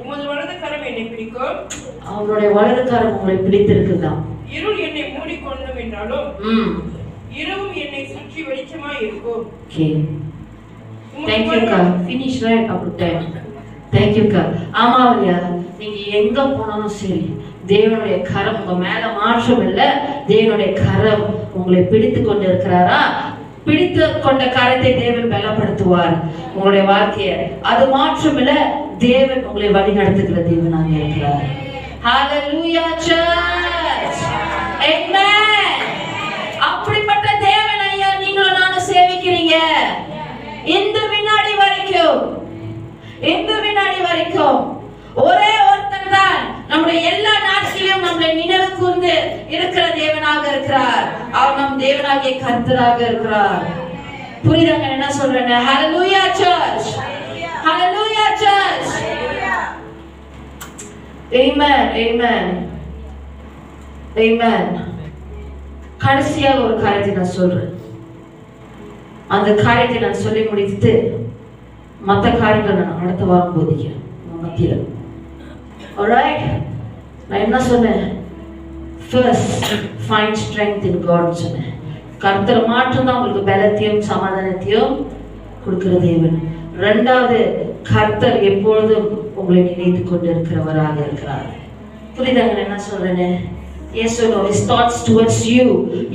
B: உமது வலது கரம் என்னை பிடிக்கும்.
A: அவருடைய வலது கரம் உங்களை பிடித்திருக்குதா?
B: இருள் என்னை மூடிக்கொள்ளும் என்றாலும் இரவும் என்னை சுற்றி வெளிச்சமாய் இருக்கும்.
A: தேங்க்யூக்கா. Finish right up time. தேங்க்யூக்கா. ஆமா இல்லையா, நீங்க எங்க போனாலும் சரி தேவனுடைய கரம் உங்க மேல மாற்றம் இல்ல. தேவனுடைய கரம் உங்களை பிடித்து கொண்டு இருக்கிறாரா? பிடித்து கொண்ட காரியத்தை தேவன் பலப்படுத்துவார் உங்களுடைய வாழ்க்கைய. அது மாற்றம் இல்ல, தேவன் உங்களை வழி நடத்துகிற தேவனாக இருக்கிறார். ஹalleluya church. amen. அப்படிப்பட்ட தேவன் ஐயா நீங்களும் நானும் சேவிக்கிறீங்க. இந்த வினாடி வரைக்கும் ஒரே ஒருத்தன் தான் நம்முடைய எல்லா நாட்களிலும் நம்மளை நினைவு கூர்ந்து இருக்கிற தேவனாக இருக்கிறார். அவர் நம் தேவனாகிய கர்த்தராக இருக்கிறார். புரியுதாங்க என்ன சொல்றேன்? ஹalleluya church. ஹalleluya church. amen amen amen. கடைசியா ஒரு காரியத்தை நான் சொல்றேன். அந்த காரியத்தை நான் சொல்லி முடித்து மற்ற காரியங்கள் நான் அடுத்த வாரம் போதிக்கிறேன் மத்தியில. alright, நான் என்ன சொன்னேன்? first find strength in God சொன்னேன். கர்த்தர் மாற்றம் தான் உங்களுக்கு பலத்தையும் சமாதானத்தையும் கொடுக்கிற தேவன். இரண்டாவது, கர்த்தர் எப்பொழுதும் உங்களை நினைத்து கொண்டு இருக்கிறவராக இருக்கிறார். புரியுதாங்க என்ன சொல்றேன்னு? Yes or no? His thoughts towards you,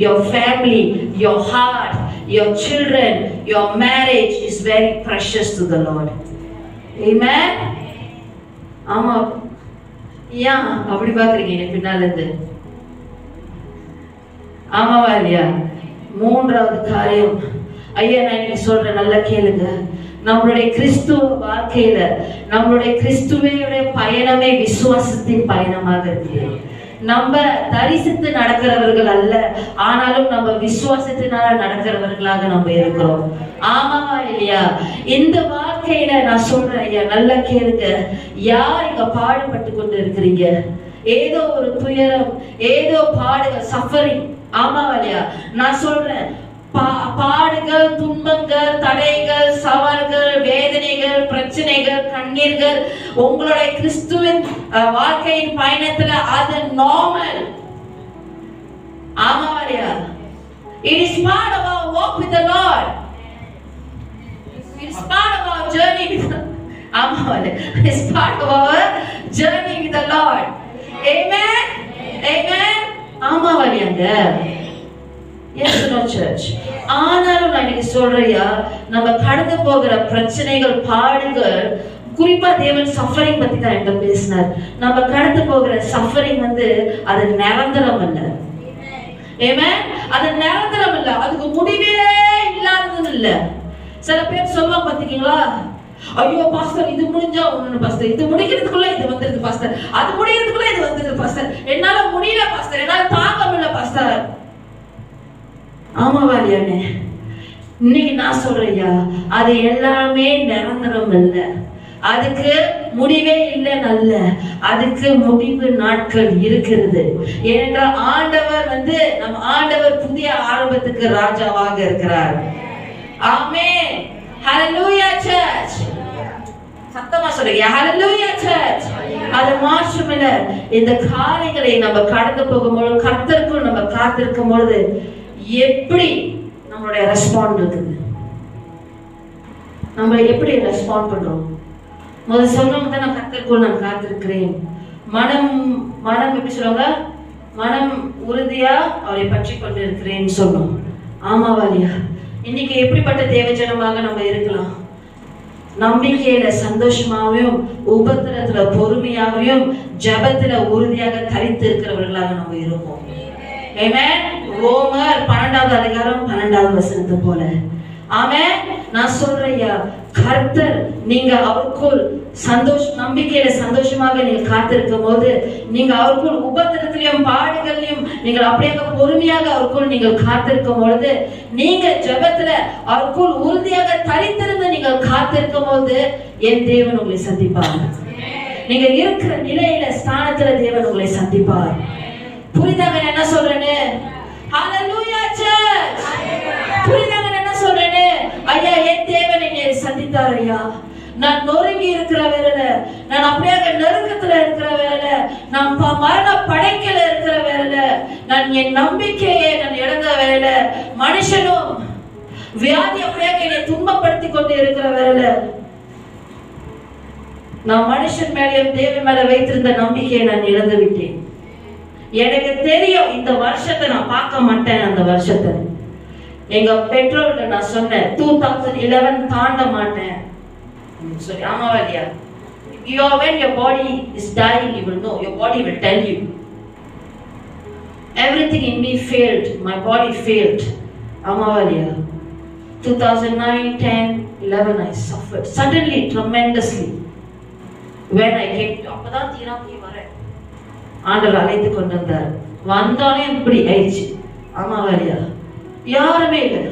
A: your family, your heart, your children, your marriage is very precious to the Lord. Amen. ஆமா, ஏன் அப்படி பாக்குறீங்க பின்னால இருந்து? ஆமாவா இல்லையா? மூன்றாவது காரியம் ஐயா நான் இன்னைக்கு சொல்றேன், நல்லா கேளுங்க. நம்மளுடைய கிறிஸ்துவ வாழ்க்கையில நம்மளுடைய கிறிஸ்துவையுடைய பயணமே விசுவாசத்தின் பயணமாக இருக்கு. நம்ம தரிசித்து நடக்கிறவர்கள் அல்ல, ஆனாலும் நம்ம விசுவாசத்தினால நடக்கிறவர்களாக நம்ம இருக்கிறோம். ஆமாவா இல்லையா? இந்த வாழ்க்கையில நான் சொல்றேன் ஐயா நல்லா கேளுங்க. யார் இங்க பாடுபட்டு கொண்டு இருக்கிறீங்க? ஏதோ ஒரு துயரம், ஏதோ பாடுகள், சஃபரிங். ஆமாவா இல்லையா? நான் சொல்றேன், பாடுகள், துன்பங்கள், தடைகள், சவால்கள், வேதனைகள், பிரச்சனைகள், கண்ணீர்கள் உங்களுடைய கிறிஸ்துவின் வாழ்க்கையின் பயணத்துல அது நார்மல். ஆமாவா இல்லையா? It is part of our walk with the Lord. It is part of our journey with the ஆமாவா இல்லையா? It is part of our journey with the Lord. Amen. Amen. ஆமாவா இல்லையாங்க? Yes or no church? ஆனாலும் நான் இன்னைக்கு சொல்றையா, நம்ம கடந்து போகிற பிரச்சனைகள், பாடுகள், குறிப்பா தேவன் சஃபரிங் பத்தி தான் என்கிட்ட பேசினார். நம்ம கடந்து போகிற சஃபரிங் அது நிரந்தரம் அல்ல. ஆமென். அது நிரந்தரம் இல்ல, அதுக்கு முடிவே இல்லாதது இல்ல. சில பேர் சொல்லுவாங்க பாத்தீங்களா, ஐயோ பாஸ்டர் இது முடிஞ்சா ஒண்ணு பாஸ்டர், இது முடிக்கிறதுக்குள்ள இது வந்துருது பாஸ்டர், அது முடிக்கிறதுக்குள்ள இது வந்துருது பாஸ்டர், என்னால முடியல பாஸ்டர், என்னால தாங்க முடியல பாஸ்டர். ஆமாவா இல்லையானே? இன்னைக்கு நான் சொல்றையா, அது எல்லாமே நிரந்தரம் இல்ல, அதுக்கு முடிவே இல்லை. நல்ல அதுக்கு முடிவு நாட்கள் இருக்கிறது. ஏனென்றால் ஆண்டவர் நம்ம ஆண்டவர் புதிய ஆரம்பத்துக்கு ராஜாவாக இருக்கிறார். ஆமென். ஹalleluya church. சத்தமா சொல்லுங்க ஹalleluya church. அது மாற்றமில்ல. இந்த காரியங்களை நம்ம கடந்து போகும்போது, கர்த்தருக்குள் நம்ம காத்திருக்கும் பொழுது எப்படி நம்மளுடைய ரெஸ்பாண்ட் இருக்குது? நம்ம எப்படி ரெஸ்பாண்ட் பண்றோம்? முதல்ல சொன்னவங்க தான், நான் கர்த்தருக்குள் நான் காத்திருக்கிறேன். மனம் எப்படி சொல்லுவாங்க? மனம் உறுதியா அவரை பற்றி கொண்டு இருக்கிறேன்னு சொன்னோம். ஆமாவா இல்லையா? இன்னைக்கு எப்படிப்பட்ட தேவஜனமாக நம்ம இருக்கலாம்? நம்பிக்கையில சந்தோஷமாகவும், உபத்திரத்துல பொறுமையாகவும், ஜபத்துல உறுதியாக தரித்து இருக்கிறவர்களாக நம்ம இருப்போம். ஆமென். ரோமர் 12வது அதிகாரம் 12வது வசனத்தை போல. ஆமென். நான் சொல்றையா, கர்த்தர் நீங்க அவருக்குள் நம்பிக்கையில சந்தோஷமாக நீங்க காத்திருக்கும் போது, நீங்க அவருக்குள் உபத்திரத்திலையும் பாடுகளையும் நீங்கள் அப்படியே பொறுமையாக அவருக்குள் நீங்கள் காத்திருக்கும் பொழுது, நீங்க ஜெபத்துல அவருக்குள் உறுதியாக தரித்திருந்து நீங்கள் காத்திருக்கும் போது, என் தேவன் உங்களை சந்திப்பார். நீங்க இருக்கிற நிலையில ஸ்தானத்துல தேவன் உங்களை சந்திப்பார். புரியுதாங்க என்ன சொல்றேன்னு? ஹalleluya church. புரியுதாங்க என்ன சொல்றேன்னு? ஐயா என் தேவன் என்னை சந்தித்தார். ஐயா நான் நொறுங்கி இருக்கிற வேளையில, நான் அப்படியே நெருக்கத்துல இருக்கிற வேளையில, நான் மரண படைக்கல இருக்கிற வேளையில, நான் என் நம்பிக்கையை நான் இழந்த வேளையில, மனுஷனும் வியாதி அப்படியே என்னை துன்பப்படுத்தி கொண்டு இருக்கிற வேலையில நான் மனுஷன் மேலேயும் தேவன் மேல வைத்திருந்த நம்பிக்கையை நான் இழந்து விட்டேன். எனக்கு தெரியும் இந்த வருஷத்தை நான் பார்க்க மாட்டேன். அந்த வருஷத்தை எங்க பெற்றோர்கிட்ட நான் சொன்னேன் 2011 தாண்ட மாட்டேன் சொல்லி. ஆமாவா இல்லையா? When your body is dying, you will know. Your body will tell you. Everything in me failed. My body failed. ஆமாவா இல்லையா? 2009, 10, 11 I suffered suddenly, tremendously. When I came, அப்பதான் தீராக்கி வரேன். ஆண்டவர் அழைத்து கொண்டு வந்தார். வந்தோடனே இப்படி ஆயிடுச்சு. ஆமாவா இல்லையா? யாருமே இல்லை.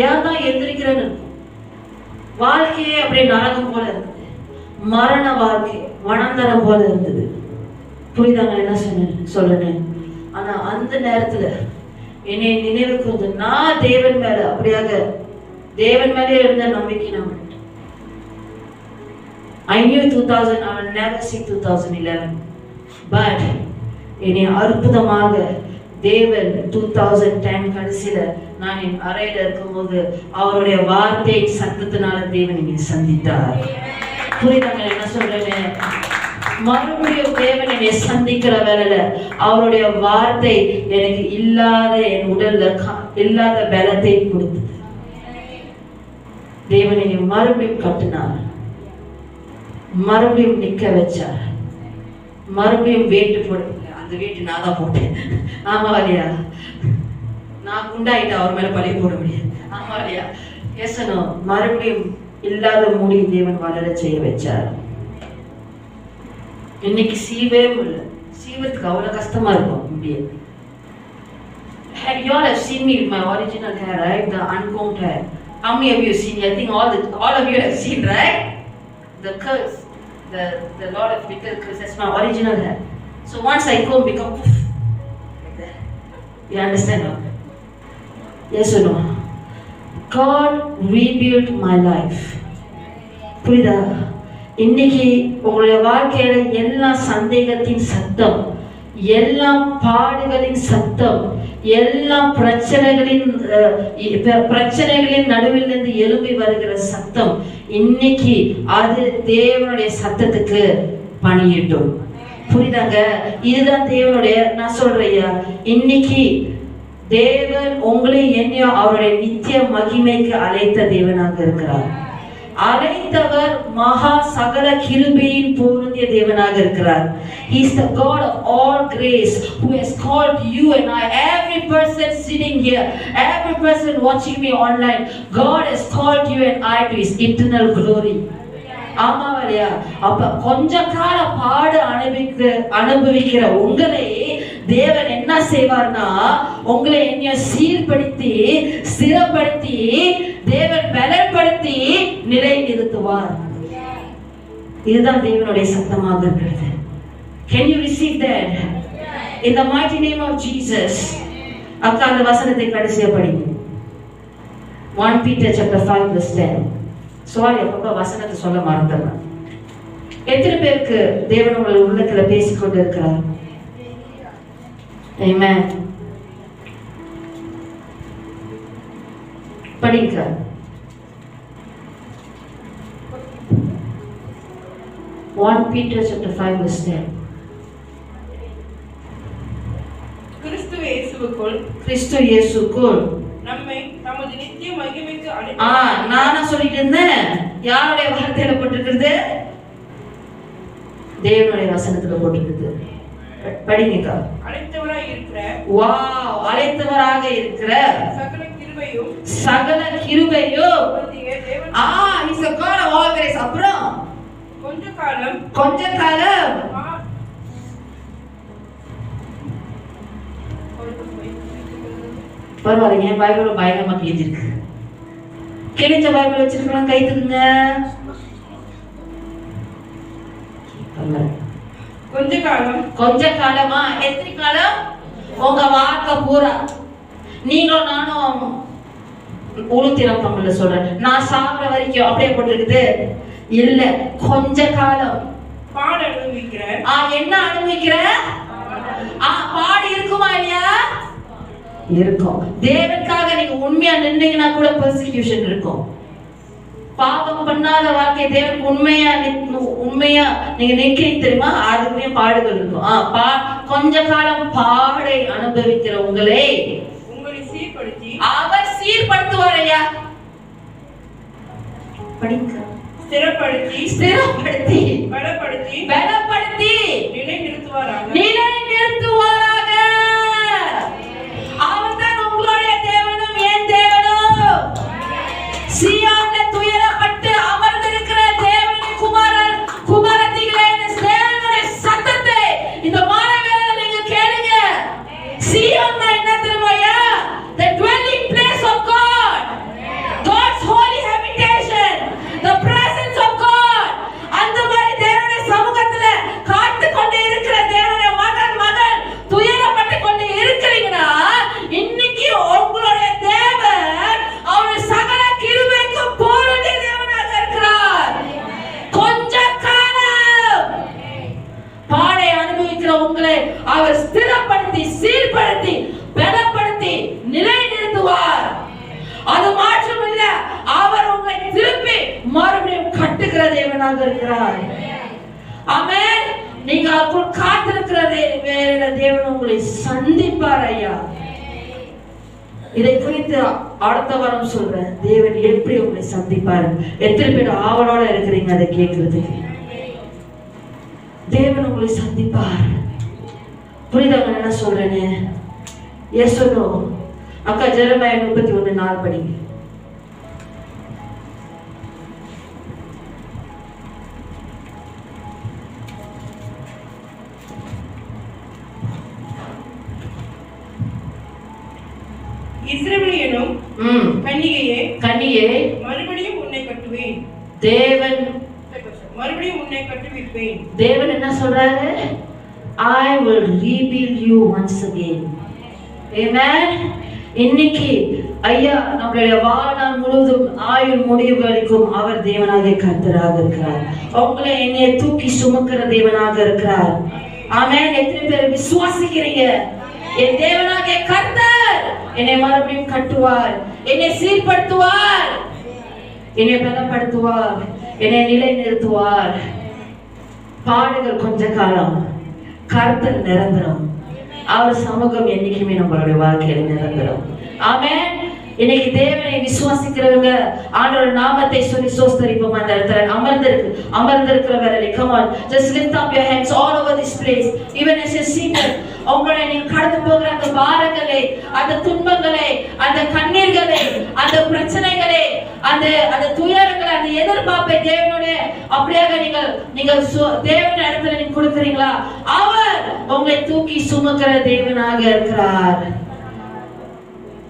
A: ஏன் தான் எந்திரிக்கிறேன்னு வாழ்க்கையே அப்படியே நரகம் போல இருந்தது. மரண வாழ்க்கை வனந்தரம் போல இருந்தது. புரியுதாங்க என்ன சொல்றேன்? ஆனா அந்த நேரத்துல என்னை நினைவுக்கு வந்து நான் தேவன் மேல அப்படியாக தேவன் மேலே இருந்த நம்பிக்கை நான் விட்டேன். I knew 2000 I will never see 2011, but என்னை அற்புதமாக தேவன் 2010 கடைசியில நான் என் அறையில இருக்கும்போது அவருடைய வார்த்தை சத்தத்தினால தேவன் என்னை சந்தித்தார். புரியுதாங்க என்ன சொல்றேன்? மறுபடியும் தேவன் என்னை சந்திக்கிற வேலையில அவருடைய வார்த்தை எனக்கு இல்லாத என் உடல்ல இல்லாத பலத்தை கொடுத்தது. தேவன் என்னை மறுபடியும் கட்டினார், மறுபடியும் நிக்க வச்சார், மறுபடியும் வேட்டு போட. அந்த வேட்டு நான் தான் போட்டேன். ஆமா இல்லையா? நான் குண்டாயிட்டா அவர் மேல பழி போட முடியாது. ஆமா இல்லையா? ஏசனோ மறுபடியும் இல்லாத மூடி தேவன் வளர செய்ய வச்சார். இன்னைக்கு சீவே முடியல. சீவத்துக்கு அவ்வளவு கஷ்டமா இருக்கும். முடியாது. You all have seen me with my original hair, right? The uncombed hair. How many of you have seen? I think all of you have seen, right? The curls, the lot of little curls. That's my original hair. So once I comb, become poof, like that. You understand? No? Yes or no? God rebuilt my life. புரியுதா? இன்னைக்கு உங்களுடைய வாழ்க்கையில எல்லா சந்தேகத்தின் சத்தம், எல்லா பாடுகளின் சத்தம், எல்லா பிரச்சனைகளின் நடுவில் இருந்து எழும்பி வருகிற சத்தம், இன்னைக்கு அது தேவனுடைய சத்தத்துக்கு பணியிட்டும். புரியுதாங்க? இதுதான் தேவனுடைய, நான் சொல்றேயா, இன்னைக்கு தேவன் உங்களை என்னையும் அவருடைய நித்திய மகிமைக்கு அழைத்த தேவனாக இருக்கிறார். அழைத்தவர் மகா சகல கிருபையின் பொருந்திய தேவனாக இருக்கிறார். He is the God of all grace who has called you and I, every person sitting here, every person watching me online. God has called you and I to his eternal glory. ஆமாவலையா? அப்ப கொஞ்ச கால பாடு அனுபவிக்கிற உங்களை தேவன் என்ன செய்வார்னா, உங்களை என்ன சீர்படுத்தி ஸ்திரப்படுத்தி தேவன் பலப்படுத்தி நிலை நிறுத்துவார். இதுதான் தேவனுடைய சத்தமாக இருக்கிறது. Can you receive that? In the mighty name of Jesus. அக்கா அந்த வசனத்தை கடைசியா படிங்க. 1 Peter chapter 5 verse 10. சாரி, அப்பப்ப வசனத்தை சொல்ல மறந்துடுறேன். எத்தனை பேருக்கு தேவன் உங்கள் உள்ளத்துல பேசிக்கொண்டு இருக்கிறார்? Amen. படிங்க. Peter chapter 5 verse 10. கிறிஸ்து இயேசுக்குள்
B: நம்மை நமது நித்திய மகிமைக்கு
A: நானா சொல்லிட்டு இருந்தேன். யாருடைய வார்த்தையில போட்டிருக்கிறது? தேவனுடைய வசனத்துல போட்டிருக்கிறது. படிங்க.
B: அழைத்தவராக இருக்கிற,
A: வாவ், அழைத்தவராக இருக்கிற சகல கிருபையும் he's a God of all grace. அப்புறம் கொஞ்ச காலம் பரவாயில்லைங்க. பைபிள் பயங்கரமா கிழிஞ்சிருக்கு. கிழிஞ்ச பைபிள் வச்சிருக்கலாம், கை தூக்குங்க. கொஞ்ச காலமா? எத்தனை காலம்? உங்க வாழ்க்கை பூரா. நீங்களும் நானும் உளுத்திரப்பங்கள்ல சொல்றேன், நான் சாப்பிட வரைக்கும் அப்படியே போட்டுருக்குது இல்ல. கொஞ்ச காலம்
B: பாடு அனுபவிக்கிறேன்.
A: என்ன அனுபவிக்கிற? பாடு இருக்குமா இல்லையா? இருக்கும். தேவனுக்காக நீங்க உண்மையா நின்னீங்கன்னா கூட பெர்சிக்யூஷன் இருக்கும். பாவம் பண்ணாத வாழ்க்கை தேவனுக்கு உண்மையா நீங்க நிக்கிறீங்க தெரியுமா, அதுக்குமே பாடுகள் இருக்கும். கொஞ்ச காலம் பாடை அனுபவிக்கிற உங்களை
B: சீர்படுத்தி
A: அவர் சீர்படுத்துவார் ஐயா. படிக்க ஸ்திரப்படுத்தி பலப்படுத்தி நிலைநிறுத்துவாராக. அவர்தான் உங்களுடைய தேவனும் என் தேவனும். சீயோன்ல துயரப்பட்டு அமர்ந்திருக்கிற தேவனின் குமாரத்திகளே, தேவனுடைய சத்தத்தை இந்த மாலை வேளையில நீங்க கேளுங்க. சீயோன்னா என்ன தெரியுமாயா? The dwelling place of God, God's holy habitation, the presence of God. அந்த மாதிரி தேவனுடைய சமூகத்துல காத்து கொண்டு இருக்கிற தேவனுடைய மகன் துயரப்பட்டு கொண்டு இருக்கிறீங்கன்னா, இன்னைக்கு உங்களுடைய தேவன் அவருடைய சகல கிருபைக்கும் போருடைய தேவனாக இருக்கிறார். கொஞ்ச காலம் பாடை அனுபவிக்கிற உங்களை அவர் ஸ்திரப்படுத்தி சீர்படுத்தி பலப்படுத்தி நிலைநிறுத்துவார். அது மாற்றம் இல்ல, அவர் உங்களை திருப்பி மறுபடியும் கட்டுகிற தேவனாக இருக்கிறார். ஆமென். நீங்க அவருக்குள் காத்திருக்கிற வேற தேவன் உங்களை சந்திப்பார் ஐயா. இதை குறித்து அடுத்த வாரம் சொல்றேன், தேவன் எப்படி உங்களை சந்திப்பார். எத்தனை பேர் ஆவலோட இருக்கிறீங்க அதை கேட்கறதுக்கு? தேவன் உங்களை சந்திப்பார். புரிதவங்க என்ன சொல்றேன்னு? Yes no? அக்கா ஜெரமியா 31:4 படிங்க.
B: இஸ்ரவேலியனும் கன்னிகையே மறுபடியும் உன்னை கட்டுவேன்.
A: தேவன்
B: மறுபடியும் உன்னை கட்டுவிப்பேன்.
A: தேவன் என்ன சொல்றாரு? I will rebuild you once again. Amen. இன்னைக்கு ஐயா நம்மளுடைய வாழ்நாள் முழுவதும் ஆயுள் முடிவு வரைக்கும் அவர் தேவனாக கர்த்தராக இருக்கிறார். உங்களை என்னைய தூக்கி சுமக்கிற தேவனாக இருக்கிறார். ஆமென். எத்தனை பேர் விசுவாசிக்கிறீங்க? என் தேவனாக கர்த்தர் என்னை மறுபடியும் கட்டுவார், என்னை சீர்படுத்துவார், என்னை பலப்படுத்துவார், என்னை நிலைநிறுத்துவார். பாடுகள் கொஞ்ச காலம், கர்த்தர் நிரந்தரம். அவர் சமூகம் என்னைக்குமே நம்மளுடைய வாழ்க்கையில நிரந்தரம். ஆமென். இன்னைக்கு தேவனை விசுவாசிக்கிறவங்க ஆண்டவருடைய நாமத்தை சொல்லி ஸ்தோத்திரிப்போம். அந்த இடத்துல அமர்ந்திருக்கிறவர்களே, come on, just lift up your hands all over this place, even as you're seated. உங்களை நீங்க கடந்து போகிற அந்த பாரங்களை, அந்த துன்பங்களை, அந்த கண்ணீர்களை, அந்த பிரச்சனைகளை, அந்த துயரங்களை, அந்த எதிர்பார்ப்பை தேவனுடைய அப்படியாக நீங்கள் தேவன் இடத்துல நீங்க கொடுக்குறீங்களா? அவர் உங்களை தூக்கி சுமக்கிற தேவனாக இருக்கிறார்.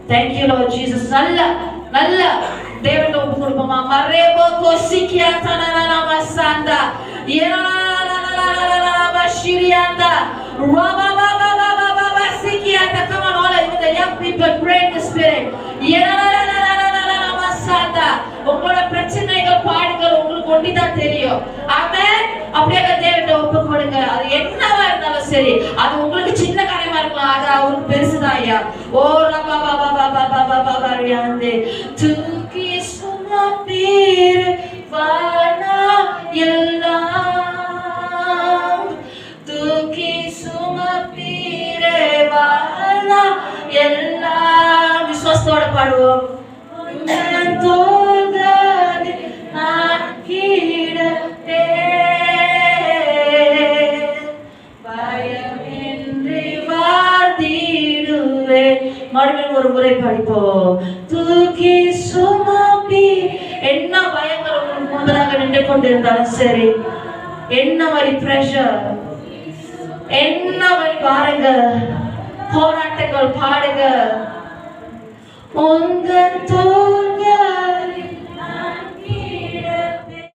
A: Thank you Lord Jesus. நல்ல தேவனுக்கு ஒப்பு கொடுப்போமா? மரேபோ கோசிக்கியா தனனா மசாந்தா யரா பஷிரியாந்தா ரபா சிக்கியாந்தா. Come on, all even the young people pray in the spirit. யரா மசாந்தா. உங்களோட பிரச்சனைகள் பாடுகள் உங்களுக்கு ஒண்டிதான் தெரியும். ஆமென். அப்படியே தேவனுக்கு ஒப்பு கொடுங்க. அது என்னவா இருந்தாலும் சரி, அது உங்களுக்கு சின்ன காரியமா இருக்கலாம், அது அவருக்கு பெருசுதான் ஐயா. ஓ ரபா பாபா யாந்தே தூக்கி சுமப்பீர் வானா எல்லாம், தூக்கி சுமப்பீரே வானா எல்லாம். விசுவாசத்தோட பாடுவோம். நான் கீழே பயமின்றி வாழ்ந்திடுவேன். மறுபடியும் ஒரு முறை படிப்போம். தூக்கி சுமப்பி. என்ன பயங்கள் உங்களுக்கு முன்பதாக நின்று கொண்டிருந்தாலும் சரி, என்ன மாதிரி பிரஷர், என்ன மாதிரி பாருங்க, போராட்டங்கள் பாடுங்க. உங்கள் தோல்